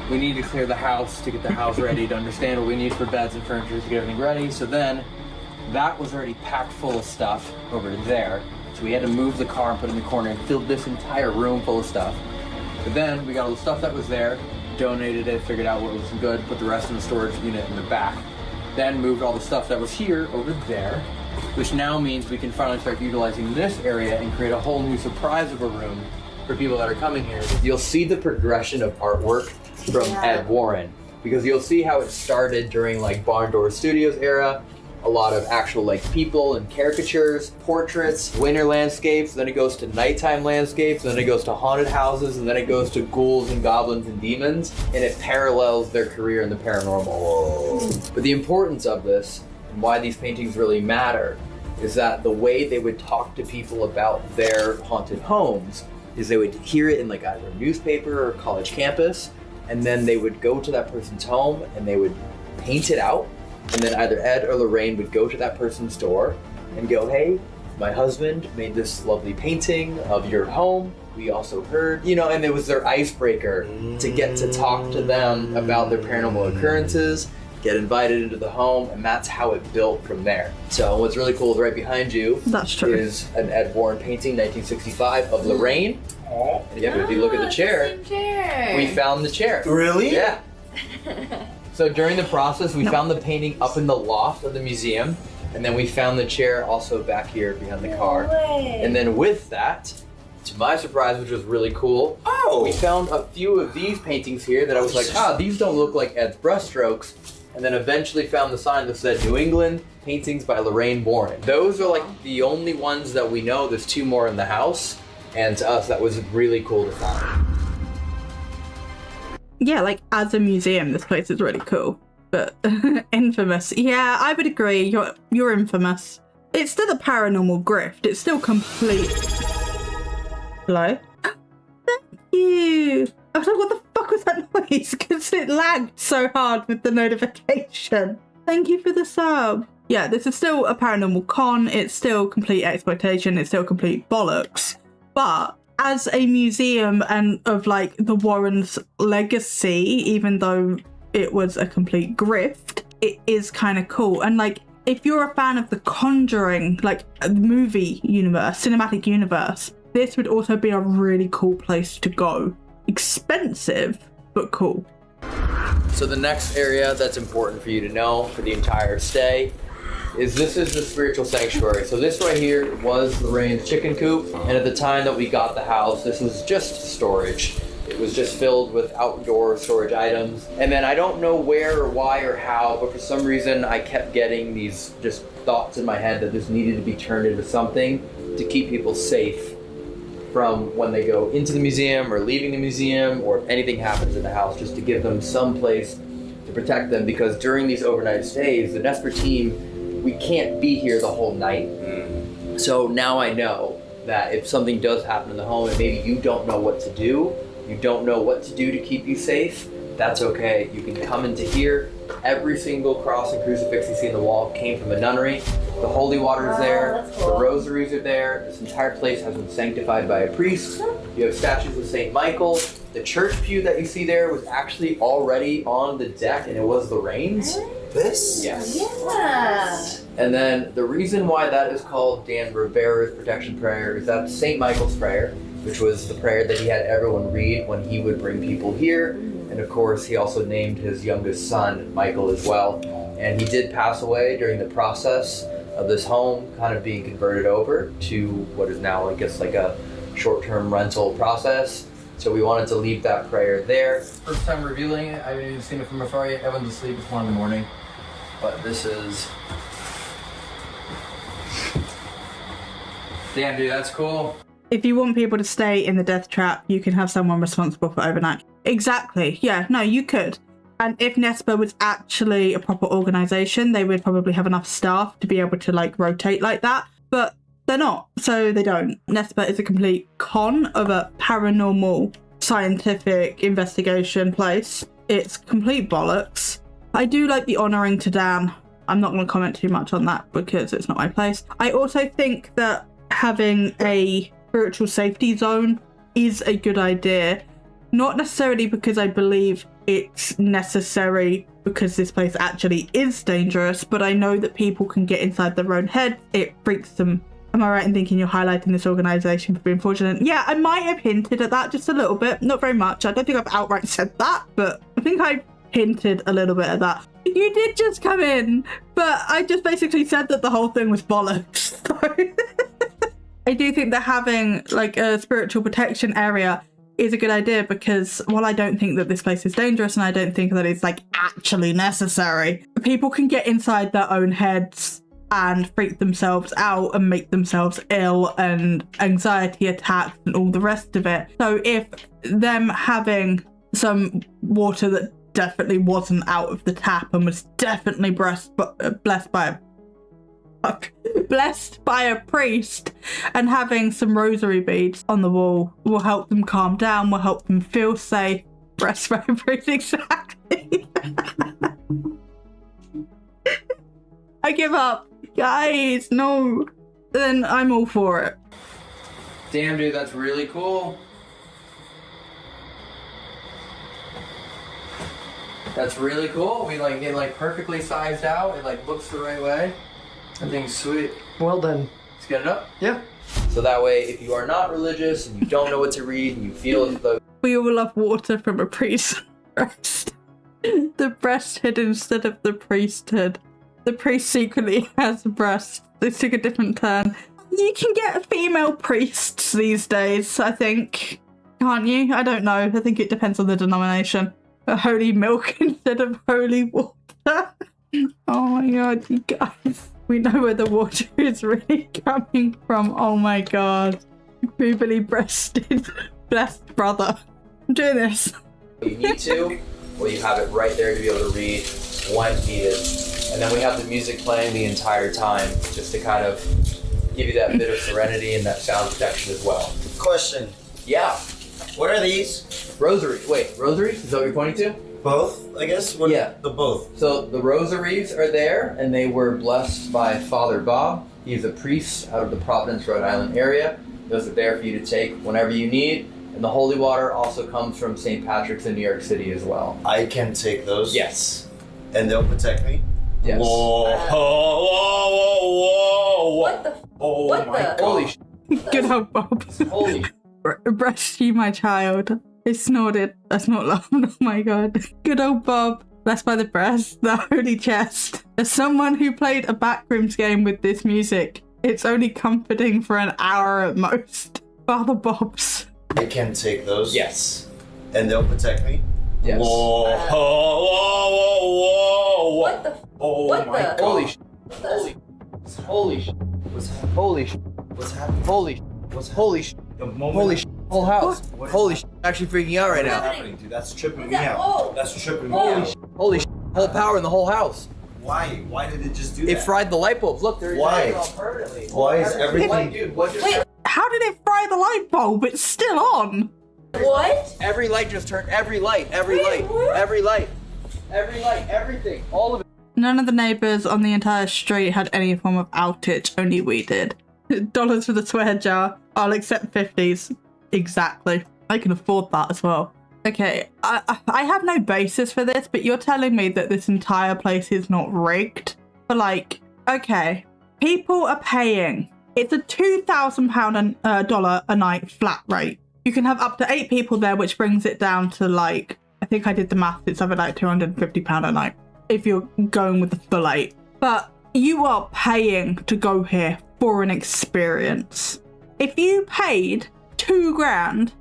We need to clear the house to get the house ready to understand what we need for beds and furniture to get everything ready. So then, that was already packed full of stuff over there. So we had to move the car and put it in the corner and fill this entire room full of stuff. But then we got all the stuff that was there, donated it, figured out what was good, put the rest in the storage unit in the back. Then moved all the stuff that was here over there, which now means we can finally start utilizing this area and create a whole new surprise of a room for people that are coming here. You'll see the progression of artwork from Ed Warren, because you'll see how it started during like Barn Door Studios era. A lot of actual like people and caricatures, portraits, winter landscapes, then it goes to nighttime landscapes, then it goes to haunted houses, and then it goes to ghouls and goblins and demons, and it parallels their career in the paranormal world. But the importance of this, and why these paintings really matter, is that the way they would talk to people about their haunted homes is they would hear it in like either a newspaper or college campus, and then they would go to that person's home and they would paint it out. And then either Ed or Lorraine would go to that person's door and go, hey, my husband made this lovely painting of your home. We also heard, and it was their icebreaker to get to talk to them about their paranormal occurrences, get invited into the home, and that's how it built from there. So what's really cool is right behind you is an Ed Warren painting, 1965, of Lorraine. And if you look at the chair, we found the chair. Really? Yeah. So during the process, we found the painting up in the loft of the museum, and then we found the chair also back here behind the car. And then with that, to my surprise, which was really cool, we found a few of these paintings here that I was like, these don't look like Ed's brushstrokes. And then eventually found the sign that said New England Paintings by Lorraine Warren. Those are like the only ones that we know. There's 2 more in the house, and to us that was really cool to find. Yeah, like as a museum, this place is really cool, but infamous. Yeah, I would agree. You're infamous. It's still a paranormal grift. It's still complete. Hello? Thank you. I was like, what the fuck was that noise? Because it lagged so hard with the notification. Thank you for the sub. Yeah, this is still a paranormal con. It's still complete exploitation. It's still complete bollocks. But as a museum and of like the Warrens' legacy, even though it was a complete grift, it is kind of cool. And like if you're a fan of the Conjuring, like the movie universe, cinematic universe, this would also be a really cool place to go. Expensive, but cool. So the next area that's important for you to know for the entire stay is this is the spiritual sanctuary. So this right here was Lorraine's chicken coop, and at the time that we got the house, this was just storage. It was just filled with outdoor storage items. And then I don't know where or why or how, but for some reason I kept getting these just thoughts in my head that this needed to be turned into something to keep people safe from when they go into the museum or leaving the museum, or if anything happens in the house, just to give them some place to protect them. Because during these overnight stays, the Nesper team, we can't be here the whole night. So now I know that if something does happen in the home and maybe you don't know what to do, you don't know what to do to keep you safe, that's okay. You can come into here. Every single cross and crucifix you see in the wall came from a nunnery. The holy water is there, the rosaries are there. This entire place has been sanctified by a priest. You have statues of St. Michael. The church pew that you see there was actually already on the deck, and it was Lorraine's. This? Yes. Yeah. And then the reason why that is called Dan Rivera's protection prayer is that St. Michael's prayer, which was the prayer that he had everyone read when he would bring people here. And of course, he also named his youngest son Michael as well. And he did pass away during the process of this home kind of being converted over to what is now, I guess, like a short-term rental process. So we wanted to leave that prayer there. First time revealing it, I haven't even seen it from afar yet. Everyone's asleep, it's 1 a.m. But this is... Damn, dude, that's cool. If you want people to stay in the death trap, you can have someone responsible for overnight. Exactly. Yeah, no, you could. And if Nesper was actually a proper organization, they would probably have enough staff to be able to like rotate like that. But they're not, so they don't. Nesper is a complete con of a paranormal scientific investigation place. It's complete bollocks. I do like the honouring to Dan. I'm not going to comment too much on that because it's not my place. I also think that having a spiritual safety zone is a good idea. Not necessarily because I believe it's necessary because this place actually is dangerous, but I know that people can get inside their own head. It freaks them. Am I right in thinking you're highlighting this organisation for being fraudulent? Yeah, I might have hinted at that just a little bit. Not very much. I don't think I've outright said that, but I think I hinted a little bit at that. You did just come in, but I just basically said that the whole thing was bollocks. So I do think that having like a spiritual protection area is a good idea because while I don't think that this place is dangerous and I don't think that it's like actually necessary, people can get inside their own heads and freak themselves out and make themselves ill and anxiety attacks and all the rest of it. So if them having some water that definitely wasn't out of the tap and was definitely blessed by a priest and having some rosary beads on the wall will help them calm down, will help them feel safe. Breastbone priest, exactly. I give up. Guys, no. Then I'm all for it. Damn, dude, that's really cool. That's really cool. We like get like perfectly sized out. It like looks the right way. I think sweet. Well then. Let's get it up. Yeah. So that way, if you are not religious and you don't know what to read and you feel as though we all love water from a priest's breast. The breasthood instead of the priesthood. The priest secretly has a breast. They took a different turn. You can get female priests these days, I think. Can't you? I don't know. I think it depends on the denomination. Holy milk instead of holy water. Oh my god, you guys. We know where the water is really coming from. Oh my god. Boobily breasted, blessed brother. I'm doing this. you need to, or you have it right there to be able to read when needed. And then we have the music playing the entire time just to kind of give you that bit of serenity and that sound protection as well. Question. Yeah. What are these? Rosaries. Wait, rosaries? Is that what you're pointing to? Both, I guess? What yeah. The both. So the rosaries are there, and they were blessed by Father Bob. He's a priest out of the Providence, Rhode Island area. Those are there for you to take whenever you need. And the holy water also comes from St. Patrick's in New York City as well. I can take those? Yes. And they'll protect me? Yes. Whoa, whoa, whoa, whoa. What the? Oh What my the? God. Holy sh! Good old Bob. Holy sh! Rescue my child. I snorted. I snort loud. Oh my god. Good old Bob. Blessed by the breast, the holy chest. As someone who played a backrooms game with this music, it's only comforting for an hour at most. Father Bob's. I can take those. Yes. And they'll protect me. Yes. Whoa, whoa, whoa, whoa. What the? Oh What my the? God. Holy sh! Holy sh! What's happening? Holy sh! What's happening? Holy sh! What's happening? Holy sh! The moment Holy sh! Whole house. What? Holy sh! Actually freaking out right What's now. happening, dude? That's tripping What's me that? out. Oh. That's tripping me Holy out. sh! Holy sh! Whole power in the whole house. Why? Why did it just do It that? fried the light bulbs. Look, they're Why? dying all permanently. Why is everything- Wait, dude, what just Wait. How did it fry the light bulb? It's still on. What? Every light just turned. Every light. Every Wait, light. what? Every light. Every light. Everything. All of it. None of the neighbours on the entire street had any form of outage, only we did. Dollars for the swear jar. I'll accept 50s. Exactly. I can afford that as well. Okay, I have no basis for this, but you're telling me that this entire place is not rigged? But like, okay, people are paying. It's a $2,000 a night flat rate. You can have up to 8 people there, which brings it down to like, I think I did the math, it's something like £250 a night if you're going with the full 8. But you are paying to go here for an experience. If you paid $2,000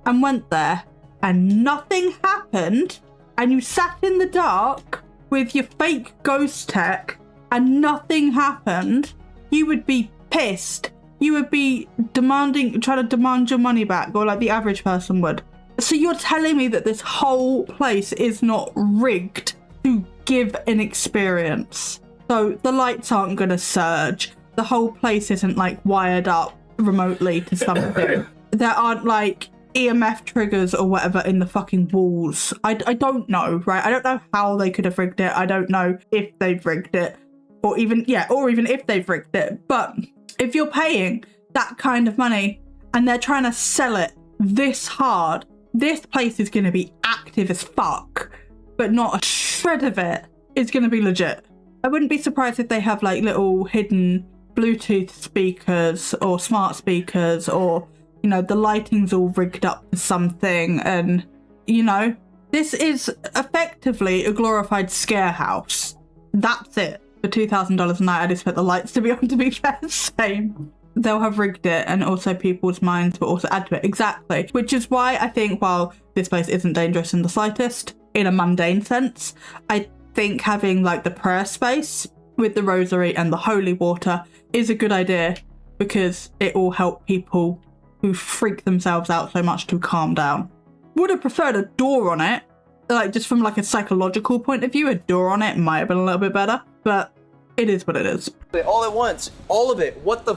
and went there and nothing happened, and you sat in the dark with your fake ghost tech and nothing happened, you would be pissed. You would be trying to demand your money back, or like the average person would. So you're telling me that this whole place is not rigged to give an experience. So the lights aren't gonna surge. The whole place isn't like wired up remotely to something. There aren't like EMF triggers or whatever in the fucking walls. I don't know, right? I don't know how they could have rigged it. I don't know if they've rigged it, or even if they've rigged it. But if you're paying that kind of money and they're trying to sell it this hard, this place is going to be active as fuck, but not a shred of it is going to be legit. I wouldn't be surprised if they have like little hidden Bluetooth speakers or smart speakers, or you know, the lighting's all rigged up to something, and you know, this is effectively a glorified scare house. That's it. For $2,000 a night, I just expect the lights to be on, to be fair. Same. They'll have rigged it, and also people's minds will also add to it. Exactly. Which is why I think while this place isn't dangerous in the slightest, in a mundane sense, I think having like the prayer space with the rosary and the holy water is a good idea, because it will help people who freak themselves out so much to calm down. Would have preferred a door on it, like just from like a psychological point of view. A door on it might have been a little bit better, but it is what it is. All at once. All of it. What the?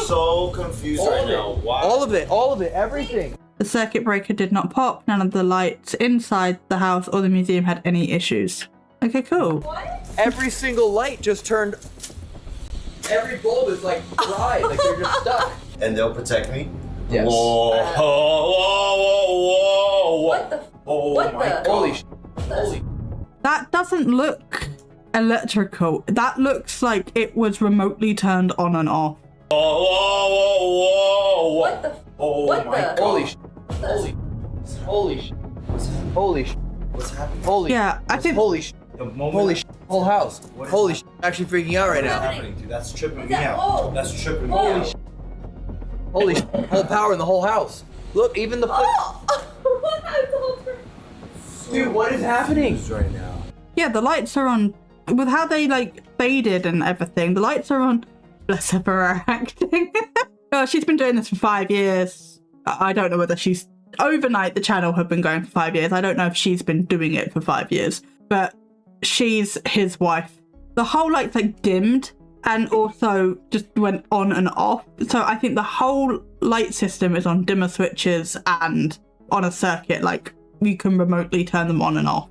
So confused All right of now. it. Why? All of it. All of it. Everything. The circuit breaker did not pop. None of the lights inside the house or the museum had any issues. Okay, cool. Every single light just turned. Every bulb is like fried. Like they're just stuck. And they'll protect me. Yes. Whoa, whoa, whoa, whoa. What the? Oh What my the? God. Holy sh! Holy. That doesn't look electrical. That looks like it was remotely turned on and off. Whoa, whoa, whoa. What the? Oh What my the? God. Holy sh! Holy. Holy sh! Holy sh! What's happening? Holy. Yeah, I think. Holy sh! The moment Holy sh! Whole house. What is Holy sh! Actually freaking out right What's now. happening, dude? That's tripping What's me that? out. Oh. That's tripping me Holy out. sh- Holy sh! Whole power in the whole house. Look, even the foot. Dude, what is happening? Confused right now. Yeah, the lights are on. With how they like faded and everything, the lights are on. Bless her for her acting. Oh, she's been doing this for 5 years. I don't know whether she's overnight. The channel have been going for 5 years. I don't know if she's been doing it for 5 years, but she's his wife. The whole light's like dimmed and also just went on and off. So I think the whole light system is on dimmer switches and on a circuit. Like you can remotely turn them on and off.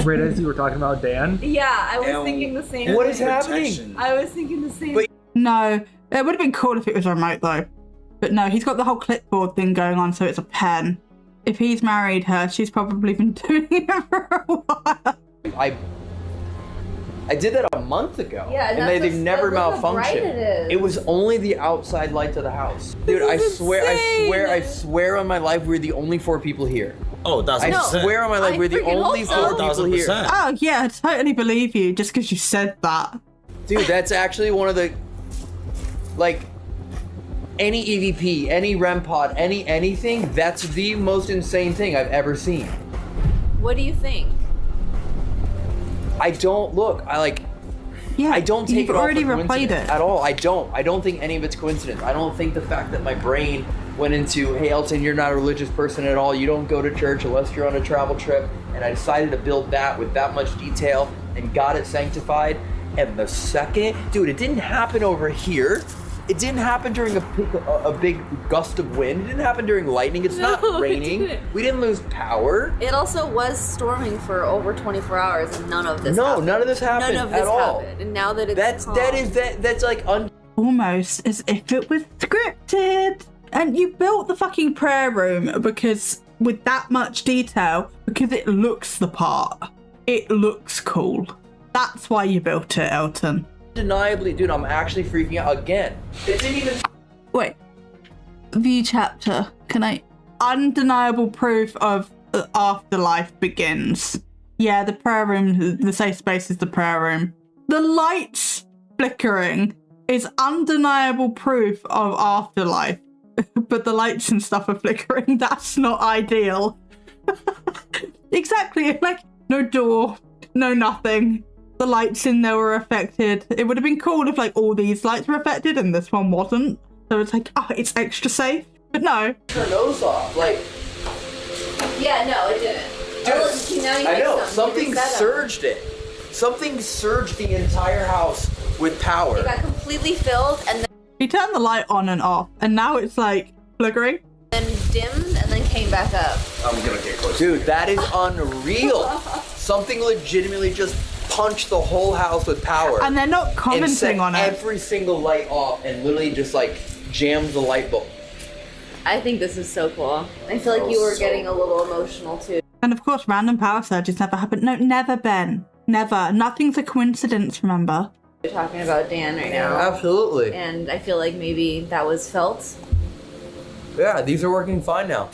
Right as you were talking about Dan. Yeah, I was thinking the same. What is thing. happening? I was thinking the same. But- No, it would have been cool if it was remote though. But no, he's got the whole clipboard thing going on, so it's a pen. If he's married her, she's probably been doing it for a while. I did that a month ago. Yeah, and that's they've never look how bright malfunctioned. it is. It was only the outside lights of the house. Dude, I swear on my life we're the only 4 people here. Oh, that's I swear on my life we're the only 4 people here. Oh yeah, I totally believe you just because you said that. Dude, that's actually one of the, like, any EVP, any REM pod, anything, that's the most insane thing I've ever seen. What do you think? I don't I don't take you've it already off for replayed coincidence it. at all. I don't think any of it's coincidence. I don't think the fact that my brain went into, hey Elton, you're not a religious person at all. You don't go to church unless you're on a travel trip. And I decided to build that with that much detail and got it sanctified. And the second, dude, it didn't happen over here. It didn't happen during a big gust of wind. It didn't happen during lightning. It's not raining. We didn't lose power. It also was storming for over 24 hours and none of this happened. None of this happened None of this at all. happened. And now that it's That's like almost as if it was scripted. And you built the fucking prayer room because with that much detail, because it looks the part. It looks cool. That's why you built it, Elton. Undeniably, dude, I'm actually freaking out again. It didn't even. Wait. View chapter. Can I? Undeniable proof of the afterlife begins. Yeah, the prayer room, the safe space is the prayer room. The lights flickering is undeniable proof of afterlife. But the lights and stuff are flickering. That's not ideal. Exactly. Like, no door, no nothing. The lights in there were affected. It would have been cool if like all these lights were affected and this one wasn't. So it's like, oh, it's extra safe. But no. Turn those off. Like, Yeah, no, it didn't. dude, Now you I fixed know. them. Something You reset them. surged it. Something surged the entire house with power. It got completely filled and He turned the light on and off, and now it's like flickering. then dimmed and then came back up. I'm gonna get close. Dude, that is unreal. Something legitimately just punched the whole house with power. And they're not and commenting set on it. every single light off and literally just like jammed the light bulb. I think this is so cool. I feel like you were getting a little emotional too. And of course, random power surges never happen. No, never, Ben. Never. Nothing's a coincidence, remember? We're talking about Dan right now. Absolutely. And I feel like maybe that was felt. Yeah, these are working fine now.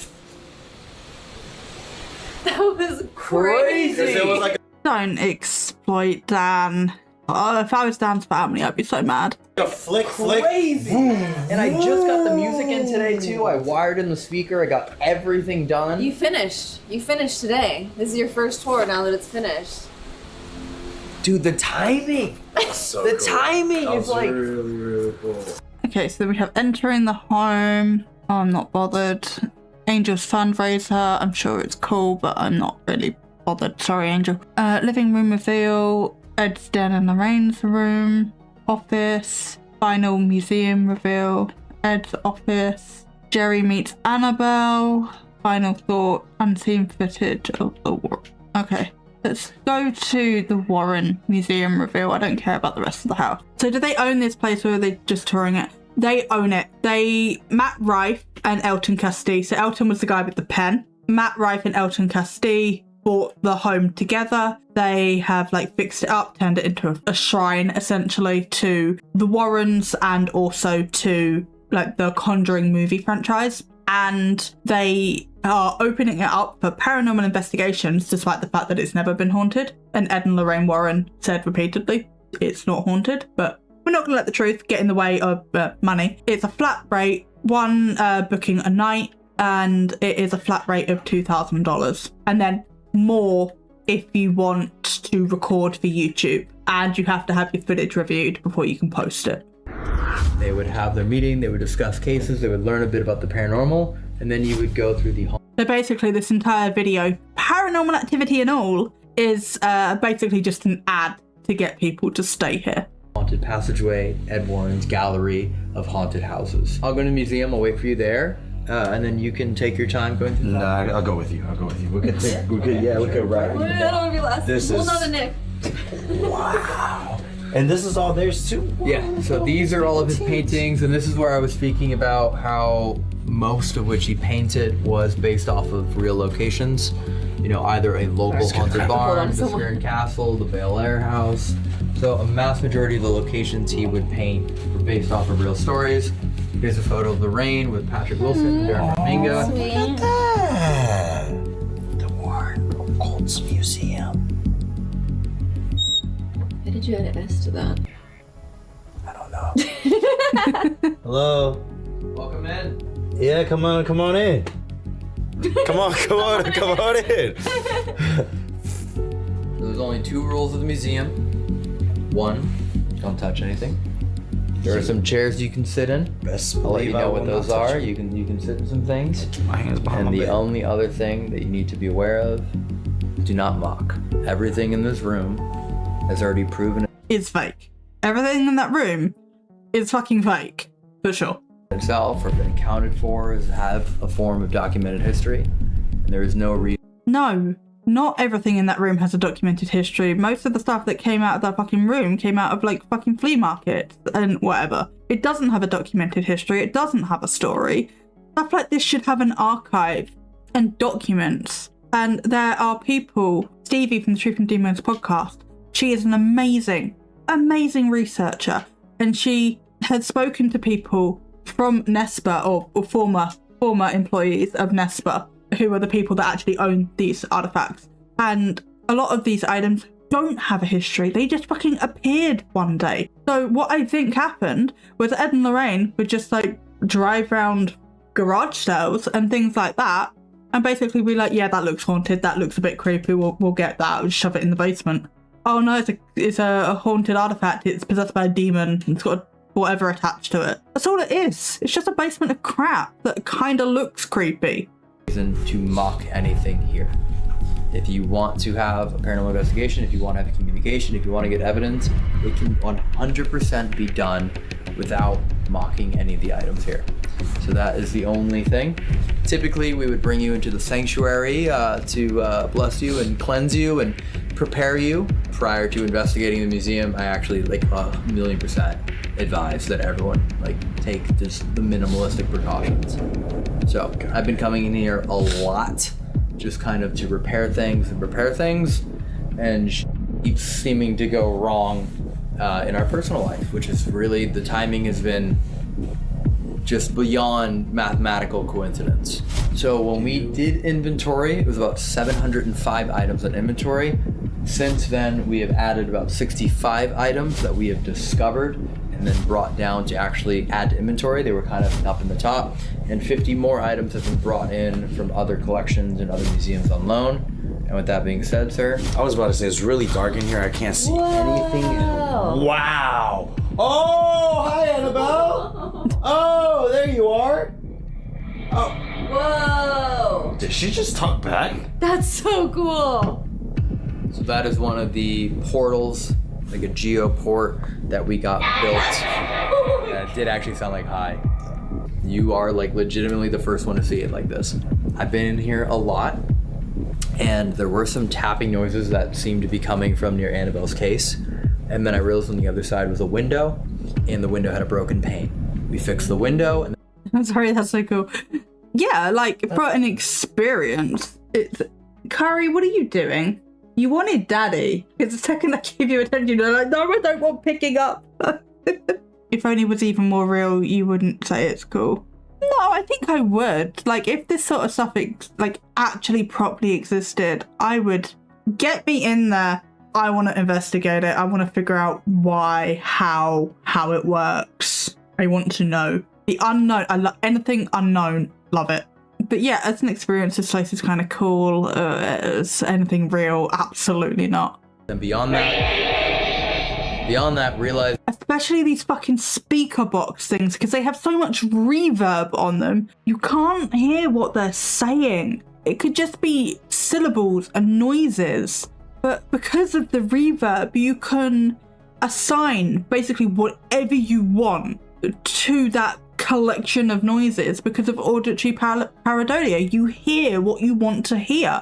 That was crazy. It was like Don't exploit Dan. Oh, if I was Dan's family, I'd be so mad. a flick, crazy. And I just got the music in today too. I wired in the speaker. I got everything done. You finished. You finished today. This is your first tour now that it's finished. Dude, the timing. so The cool. timing That is was like really cool. Okay, so then we have entering the home. Oh, I'm not bothered. Angel's fundraiser. I'm sure it's cool, but I'm not really bothered. Sorry, Angel. Living room reveal. Ed's den and Lorraine's room. Office. Final museum reveal. Ed's office. Jerry meets Annabelle. Final thought. Unseen footage of the war. Okay. Let's go to the Warren Museum reveal. I don't care about the rest of the house. So do they own this place or are they just touring it? They own it. Matt Rife and Elton Custee. So Elton was the guy with the pen. Matt Rife and Elton Custee bought the home together. They have like fixed it up, turned it into a shrine essentially to the Warrens and also to like the Conjuring movie franchise. And they are opening it up for paranormal investigations despite the fact that it's never been haunted. And Ed and Lorraine Warren said repeatedly it's not haunted, but we're not going to let the truth get in the way of money. It's a flat rate, one booking a night, and it is a flat rate of $2,000. And then more if you want to record for YouTube. And you have to have your footage reviewed before you can post it. they would have their meeting, they would discuss cases, they would learn a bit about the paranormal, and then you would go through the home. So basically this entire video, paranormal activity and all, is basically just an ad to get people to stay here. Haunted passageway, Ed Warren's gallery of haunted houses. I'll go to the museum, I'll wait for you there, and then you can take your time going through the I'll go with you. We could take, we could ride. I don't want to be last. This well, is- not a Nick. Wow. And this is all theirs too? Yeah, so these are all of his paintings, and this is where I was speaking about how most of which he painted was based off of real locations. You know, either a local haunted barn, the Scared Castle, the Bel Air house. So a mass majority of the locations he would paint were based off of real stories. Here's a photo of Lorraine with Patrick Wilson and Darren Dominga. The Warren Occults Museum. Why did you add an S to that? I don't know. Hello? Welcome in. Yeah, come on in. Come on in. There's only 2 rules of the museum. 1, don't touch anything. There are some chairs you can sit in. I'll let you know what those are. You can sit in some things. My hands behind my And the back. only other thing that you need to be aware of, do not mock. Everything in this room has already proven It's fake. Everything in that room is fucking fake, for sure. itself or been accounted for as have a form of documented history. And there is no reason. No, not everything in that room has a documented history. Most of the stuff that came out of that fucking room came out of like fucking flea markets and whatever. It doesn't have a documented history. It doesn't have a story. Stuff like this should have an archive and documents. And there are people, Stevie from the Truth and Demons podcast, she is an amazing researcher. And she had spoken to people from NESPA or former employees of NESPA, who are the people that actually own these artifacts. And a lot of these items don't have a history. They just fucking appeared one day. So what I think happened was Ed and Lorraine would just like drive around garage sales and things like that and basically be like, yeah, that looks haunted. That looks a bit creepy. We'll get that. We'll shove it in the basement. Oh no, it's a haunted artifact. It's possessed by a demon. It's got whatever attached to it. That's all it is. It's just a basement of crap that kind of looks creepy. To mock anything here. If you want to have a paranormal investigation, if you want to have a communication, if you want to get evidence, it can 100% be done without mocking any of the items here. So that is the only thing. Typically, we would bring you into the sanctuary to bless you and cleanse you and prepare you. Prior to investigating the museum, I actually 1,000,000% advise that everyone take just the minimalistic precautions. So I've been coming in here a lot, just kind of to repair things, and keeps seeming to go wrong in our personal life, which is really, the timing has been just beyond mathematical coincidence. So when we did inventory, it was about 705 items in inventory. Since then, we have added about 65 items that we have discovered and then brought down to actually add to inventory. They were kind of up in the top, and 50 more items have been brought in from other collections and other museums on loan. And with that being said, sir, I was about to say, it's really dark in here. I can't see anything. Wow. Oh, hi, Annabelle. Oh, there you are. Oh. Whoa! Did she just talk back? That's so cool. So that is one of the portals, like a geoport that we got built. It did actually sound like hi. You are legitimately the first one to see it like this. I've been in here a lot, and there were some tapping noises that seemed to be coming from near Annabelle's case. And then I realized on the other side was a window, and the window had a broken pane. We fixed the window, and I'm sorry, that's so cool. Yeah, for an experience, it's... Curry, what are you doing? You wanted daddy. Because the second I give you attention, you're like, no, I don't want picking up. If only it was even more real, you wouldn't say it's cool. No, I think I would. If this sort of stuff actually properly existed, I would get me in there. I want to investigate it. I want to figure out why, how it works. I want to know. The unknown. I love anything unknown. Love it. But yeah, as an experience, this place is kind of cool. As anything real, absolutely not. then beyond that, realize. Especially these fucking speaker box things, because they have so much reverb on them, you can't hear what they're saying. It could just be syllables and noises. But because of the reverb, you can assign basically whatever you want to that collection of noises because of auditory pareidolia. You hear what you want to hear.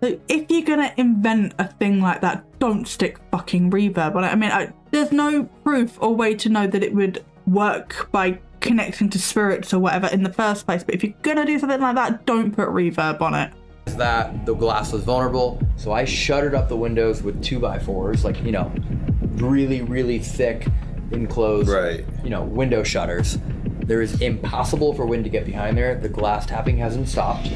So if you're gonna invent a thing like that, don't stick fucking reverb on it. I mean, there's no proof or way to know that it would work by connecting to spirits or whatever in the first place. But if you're gonna do something like that, don't put reverb on it. That the glass was vulnerable, so I shuttered up the windows with 2x4s, like, you know, really, really thick, enclosed, you know, window shutters. There is impossible for wind to get behind there. The glass tapping hasn't stopped.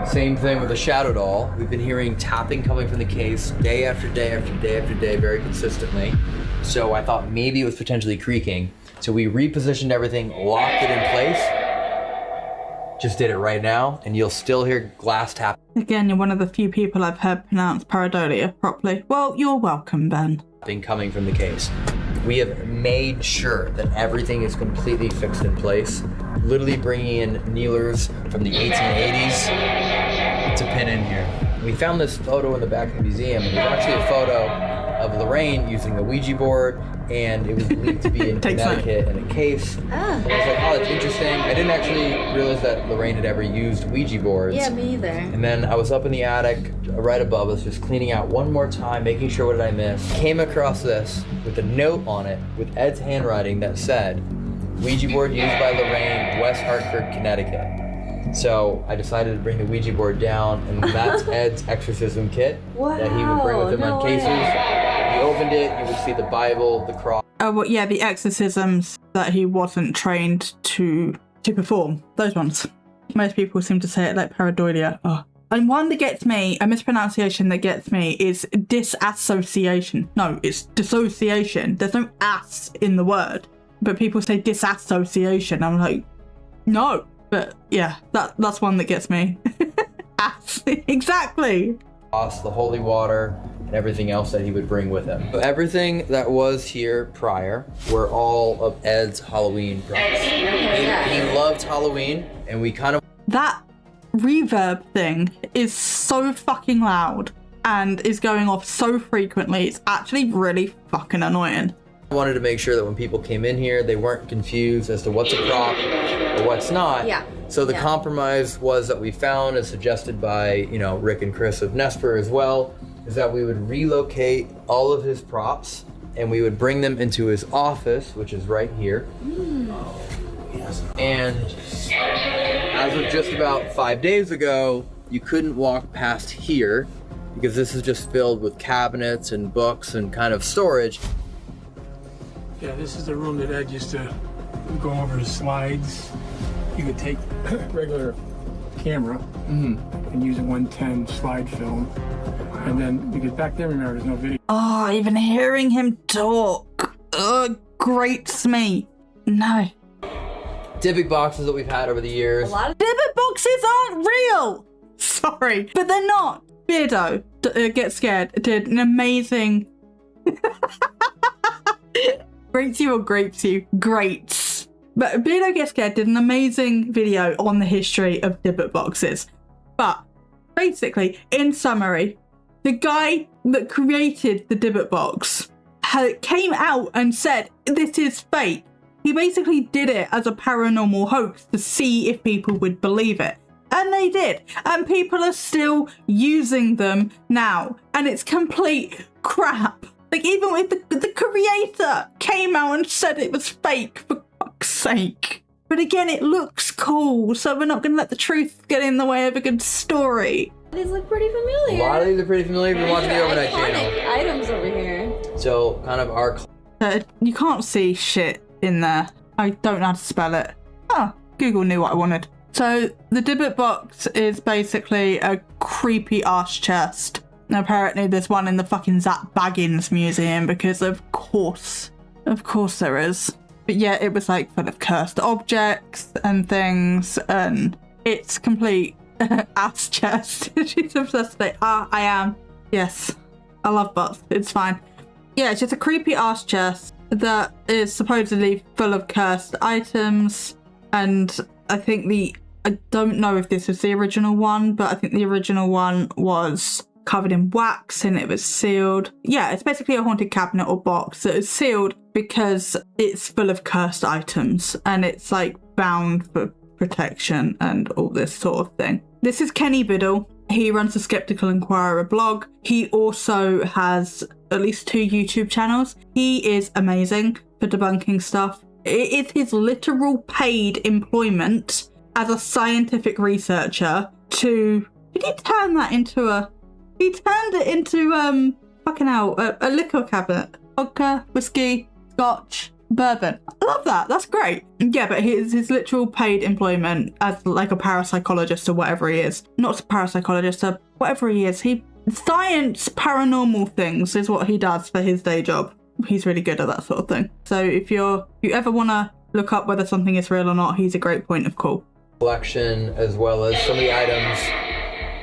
Same thing with the shadow doll. We've been hearing tapping coming from the case day after day after day after day, very consistently. So I thought maybe it was potentially creaking. So we repositioned everything, locked it in place. Just did it right now, and you'll still hear glass tapping. Again, you're one of the few people I've heard pronounce pareidolia properly. Well, you're welcome, Ben. Coming from the case. We have made sure that everything is completely fixed in place. Literally bringing in kneelers from the 1880s to pin in here. We found this photo in the back of the museum, and it was actually a photo of Lorraine using a Ouija board, and it was believed to be in Connecticut in a case. And I was like, oh, that's interesting. I didn't actually realize that Lorraine had ever used Ouija boards. Yeah, me either. And then I was up in the attic right above us, just cleaning out one more time, making sure what did I miss. Came across this with a note on it with Ed's handwriting that said, Ouija board used by Lorraine, West Hartford, Connecticut. So I decided to bring the Ouija board down, and that's Ed's exorcism kit that he would bring with him on cases. If you opened it, you would see the Bible, the cross. Oh, well, yeah, the exorcisms that he wasn't trained to perform. Those ones. Most people seem to say it like pareidolia. Oh. And one that gets me, a mispronunciation that gets me, is disassociation. No, it's dissociation. There's no ass in the word, but people say disassociation. I'm like, no. But yeah, that's one that gets me. Ass. Exactly. The holy water, and everything else that he would bring with him. So everything that was here prior were all of Ed's Halloween props. He loved Halloween, and we kind of... That reverb thing is so fucking loud and is going off so frequently. It's actually really fucking annoying. I wanted to make sure that when people came in here, they weren't confused as to what's a prop or what's not. Yeah. So the compromise was that we found, as suggested by, you know, Rick and Chris of Nesper as well, is that we would relocate all of his props and we would bring them into his office, which is right here. And as of just about 5 days ago, you couldn't walk past here because this is just filled with cabinets and books and kind of storage. Yeah, this is the room that Ed used to go over the slides. You could take a regular camera and use a 110 slide film. And then, because back then, remember, there's no video. Oh, even hearing him talk grates me. No. Dybbuk boxes that we've had over the years. A lot of Dybbuk boxes aren't real. Sorry, but they're not. Beardo, Get Scared, did an amazing... Grates you or grapes you? Grates. But Beardo Get Scared did an amazing video on the history of Dybbuk boxes. But basically, in summary, the guy that created the Dybbuk box came out and said, this is fake. He basically did it as a paranormal hoax to see if people would believe it. And they did. And people are still using them now. And it's complete crap. Like, even with the creator came out and said it was fake, for fuck's sake. But again, it looks cool, so we're not going to let the truth get in the way of a good story. These look pretty familiar. A lot of these are pretty familiar if you're watching the Overnight channel. Items over here. So, kind of our... You can't see shit in there. I don't know how to spell it. Oh, Google knew what I wanted. So, the Dybbuk box is basically a creepy arse chest. Now, apparently there's one in the fucking Zach Baggins Museum because of course there is. But yeah, it was like full of cursed objects and things, and it's complete ass chest. She's obsessed with it. I am. Yes. I love butts. It's fine. Yeah, it's just a creepy ass chest that is supposedly full of cursed items, and I don't know if this was the original one, but I think the original one was covered in wax and it was sealed. Yeah, it's basically a haunted cabinet or box that is sealed because it's full of cursed items and it's like bound for protection and all this sort of thing. This is Kenny Biddle. He runs the Skeptical Inquirer blog. He also has at least 2 YouTube channels. He is amazing for debunking stuff. It is his literal paid employment as a scientific researcher to... Did he turn that into a... He turned it into, a liquor cabinet. Vodka, whiskey, scotch, bourbon. I love that. That's great. Yeah, but his literal paid employment as like a parapsychologist or whatever he is. Not a parapsychologist, whatever he is. Science paranormal things is what he does for his day job. He's really good at that sort of thing. So if you ever want to look up whether something is real or not, he's a great point of call. Collection, as well as some of the items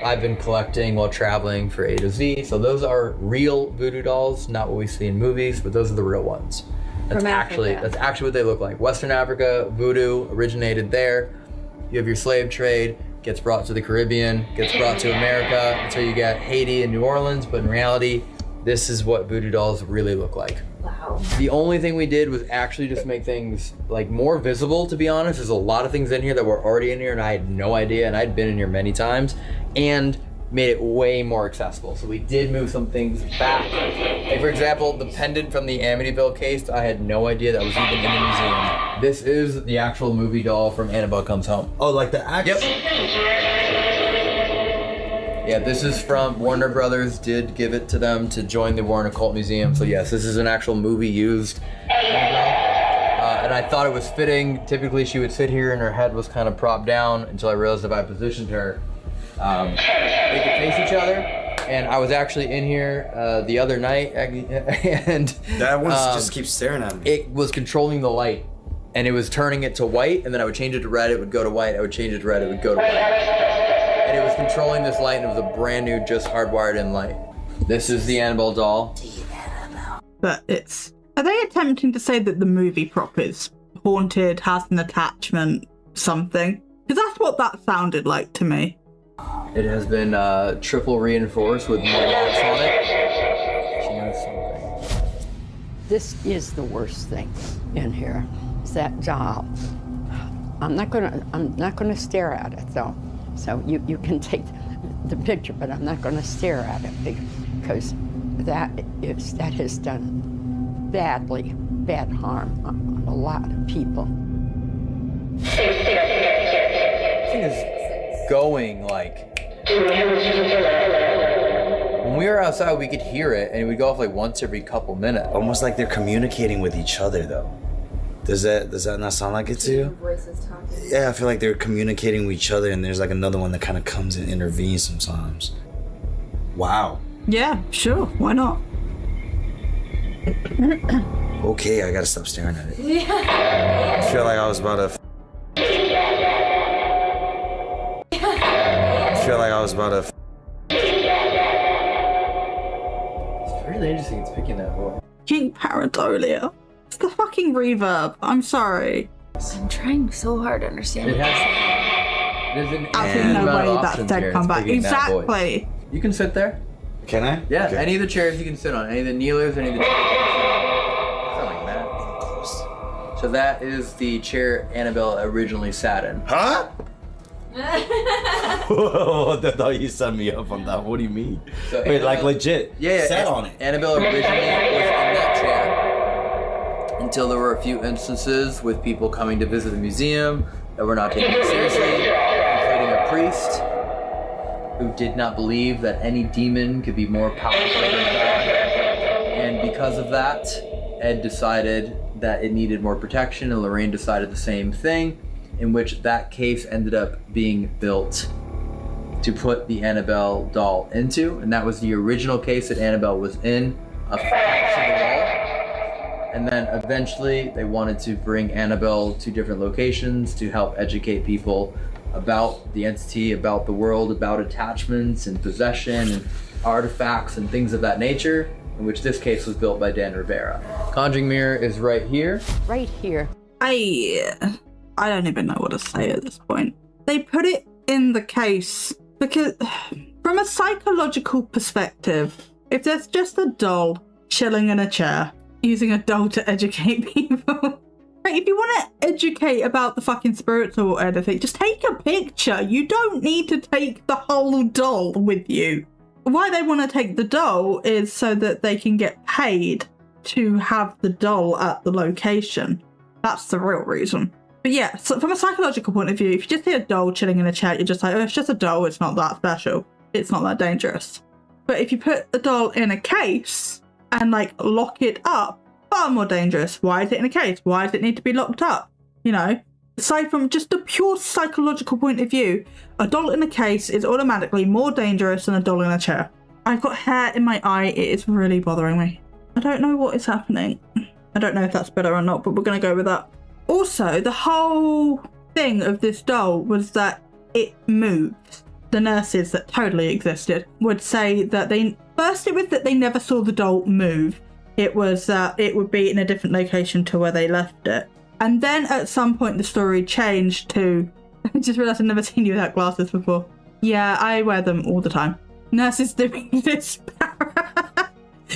I've been collecting while traveling for A to Z. So those are real voodoo dolls, not what we see in movies, but those are the real ones. That's actually what they look like. Western Africa, voodoo originated there. You have your slave trade, gets brought to the Caribbean, gets brought to America until you get Haiti and New Orleans, but in reality, this is what voodoo dolls really look like. Wow. The only thing we did was actually just make things like more visible, to be honest. There's a lot of things in here that were already in here and I had no idea, and I'd been in here many times, and made it way more accessible. So we did move some things back. Like for example, the pendant from the Amityville case, I had no idea that was even in the museum. This is the actual movie doll from Annabelle Comes Home. Oh, like the actual? Yep. Yeah, this is from Warner Brothers, did give it to them to join the Warren Occult Museum. So yes, this is an actual movie used. And I thought it was fitting. Typically she would sit here and her head was kind of propped down until I realized if I positioned her, they could face each other. And I was actually in here the other night and that one just keeps staring at me. It was controlling the light and it was turning it to white, and then I would change it to red, it would go to white, I would change it to red, it would go to white. And it was controlling this light, and it was a brand new, just hardwired in light. This is the Annabelle doll. But are they attempting to say that the movie prop is haunted, has an attachment, something? Because that's what that sounded like to me. It has been triple reinforced with more locks on it. She knows something. This is the worst thing in here. Is that doll. I'm not gonna stare at it though. So you can take the picture, but I'm not gonna stare at it because that has done bad harm on a lot of people. This thing is going like... When we were outside, we could hear it, and it would go off like once every couple minutes. Almost like they're communicating with each other, though. Does that not sound like it to you? Voices talking. Yeah, I feel like they're communicating with each other, and there's like another one that kind of comes and intervenes sometimes. Wow. Yeah, sure. Why not? Okay, I gotta stop staring at it. Yeah. I feel like I was about to. It's really interesting it's picking that voice. King Paradolia. It's the fucking reverb. I'm sorry. I'm trying so hard to understand what you're saying. There's an absolutely no way that's dead comeback. Exactly. You can sit there. Can I? Yeah, okay. Any of the chairs you can sit on. Any of the kneelers, any of the chairs you can sit on. Something like that. So that is the chair Annabelle originally sat in. Huh? Whoa, I thought you set me up on that. What do you mean? So wait, like legit? Yeah, sat on it. Annabelle originally was in that chair until there were a few instances with people coming to visit the museum that were not taken seriously, including a priest who did not believe that any demon could be more powerful than God. And because of that, Ed decided that it needed more protection, and Lorraine decided the same thing, in which that case ended up being built to put the Annabelle doll into, and that was the original case that Annabelle was in, a facsimile wall. And then eventually they wanted to bring Annabelle to different locations to help educate people about the entity, about the world, about attachments and possession and artifacts and things of that nature, in which this case was built by Dan Rivera. Conjuring mirror is right here. Right here. I don't even know what to say at this point. They put it in the case because from a psychological perspective, if there's just a doll chilling in a chair, using a doll to educate people, Like, if you want to educate about the fucking spirits or anything, just take a picture. You don't need to take the whole doll with you. Why they want to take the doll is so that they can get paid to have the doll at the location. That's the real reason. But yeah, so from a psychological point of view, if you just see a doll chilling in a chair, you're just like, oh, it's just a doll. It's not that special. It's not that dangerous. But if you put the doll in a case and like lock it up, far more dangerous. Why is it in a case? Why does it need to be locked up? You know, aside from just a pure psychological point of view, a doll in a case is automatically more dangerous than a doll in a chair. I've got hair in my eye. It is really bothering me. I don't know what is happening. I don't know if that's better or not, but we're going to go with that. Also, the whole thing of this doll was that it moves. The nurses that totally existed would say that it was that they never saw the doll move. It was that it would be in a different location to where they left it. And then at some point the story changed to, I just realised I've never seen you without glasses before. Yeah, I wear them all the time. Nurses do exist.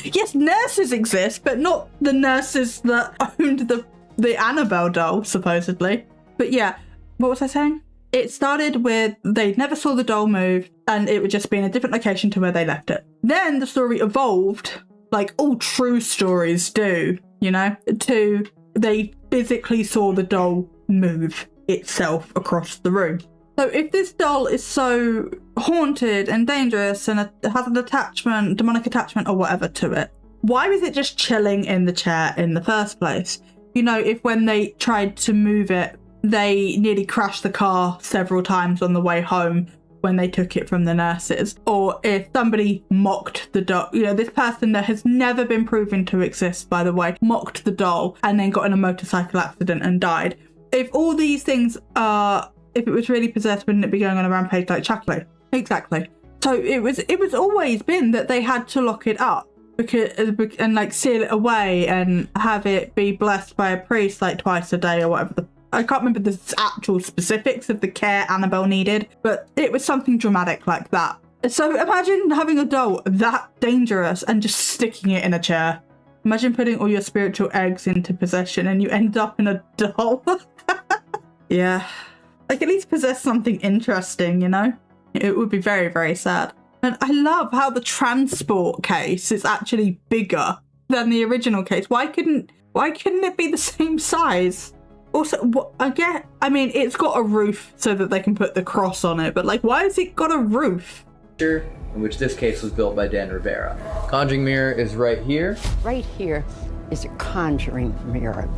Yes, nurses exist, but not the nurses that owned the Annabelle doll, supposedly. But yeah, what was I saying? It started with they never saw the doll move and it would just be in a different location to where they left it. Then the story evolved, like all true stories do, you know, to they physically saw the doll move itself across the room. So if this doll is so haunted and dangerous and has an attachment, demonic attachment or whatever to it, why was it just chilling in the chair in the first place? You know, if when they tried to move it, they nearly crashed the car several times on the way home when they took it from the nurses. Or if somebody mocked the doll, you know, this person that has never been proven to exist, by the way, mocked the doll and then got in a motorcycle accident and died. If all these things are, if it was really possessed, wouldn't it be going on a rampage like Chucky? Exactly. So it was always been that they had to lock it up and like seal it away and have it be blessed by a priest like twice a day or whatever. I can't remember the actual specifics of the care Annabelle needed, but it was something dramatic like that. So imagine having a doll that dangerous and just sticking it in a chair. Imagine putting all your spiritual eggs into possession and you end up in a doll. Yeah. Like at least possess something interesting, you know? It would be very, very sad. And I love how the transport case is actually bigger than the original case. Why couldn't it be the same size? Also, what I mean, it's got a roof so that they can put the cross on it, but like, why has it got a roof? In which this case was built by Dan Rivera. Conjuring mirror is right here. Right here is a conjuring mirror.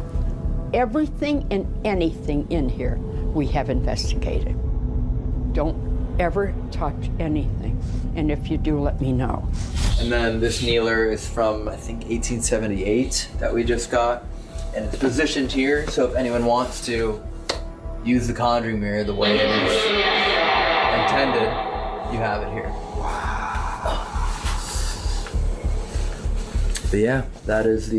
Everything and anything in here we have investigated. Don't ever touch anything. And if you do, let me know. And then this kneeler is from, I think, 1878 that we just got. And it's positioned here, so if anyone wants to use the conjuring mirror the way it is intended, you have it here. Wow. But yeah, that is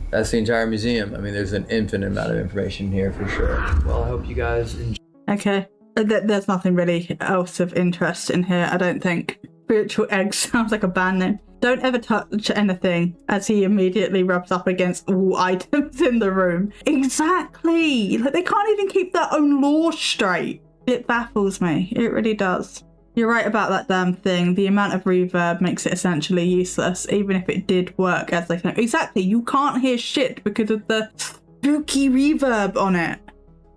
that's the entire museum. I mean, there's an infinite amount of information here for sure. Well, I hope you guys enjoy. Okay, there's nothing really else of interest in here, I don't think. Spiritual Egg sounds like a band name. Don't ever touch anything, as he immediately rubs up against all items in the room. Exactly! Like, they can't even keep their own law straight. It baffles me. It really does. You're right about that damn thing. The amount of reverb makes it essentially useless, even if it did work as they think. Exactly, you can't hear shit because of the spooky reverb on it.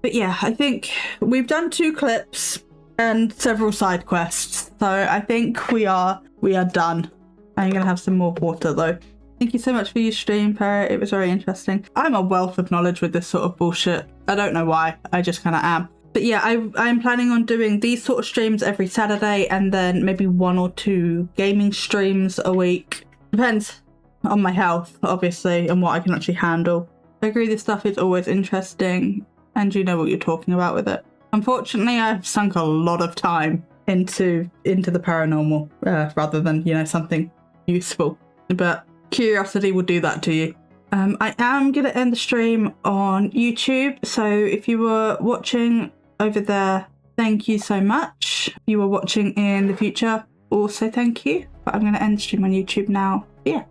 But yeah, I think we've done 2 clips and several side quests. So I think we are done. I'm gonna have some more water though. Thank you so much for your stream, Parrot. It was very interesting. I'm a wealth of knowledge with this sort of bullshit. I don't know why, I just kind of am. But yeah, I'm planning on doing these sort of streams every Saturday and then maybe 1 or 2 gaming streams a week. Depends on my health, obviously, and what I can actually handle. I agree this stuff is always interesting and you know what you're talking about with it. Unfortunately, I've sunk a lot of time into the paranormal rather than, you know, something useful. But curiosity will do that to you. I am going to end the stream on YouTube. So if you were watching over there, thank you so much. If you were watching in the future, also thank you. But I'm going to end the stream on YouTube now. Yeah,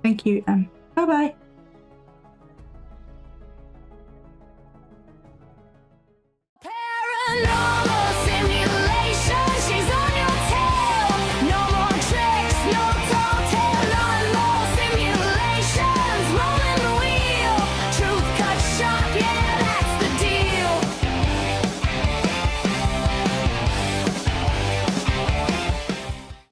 thank you. Bye-bye.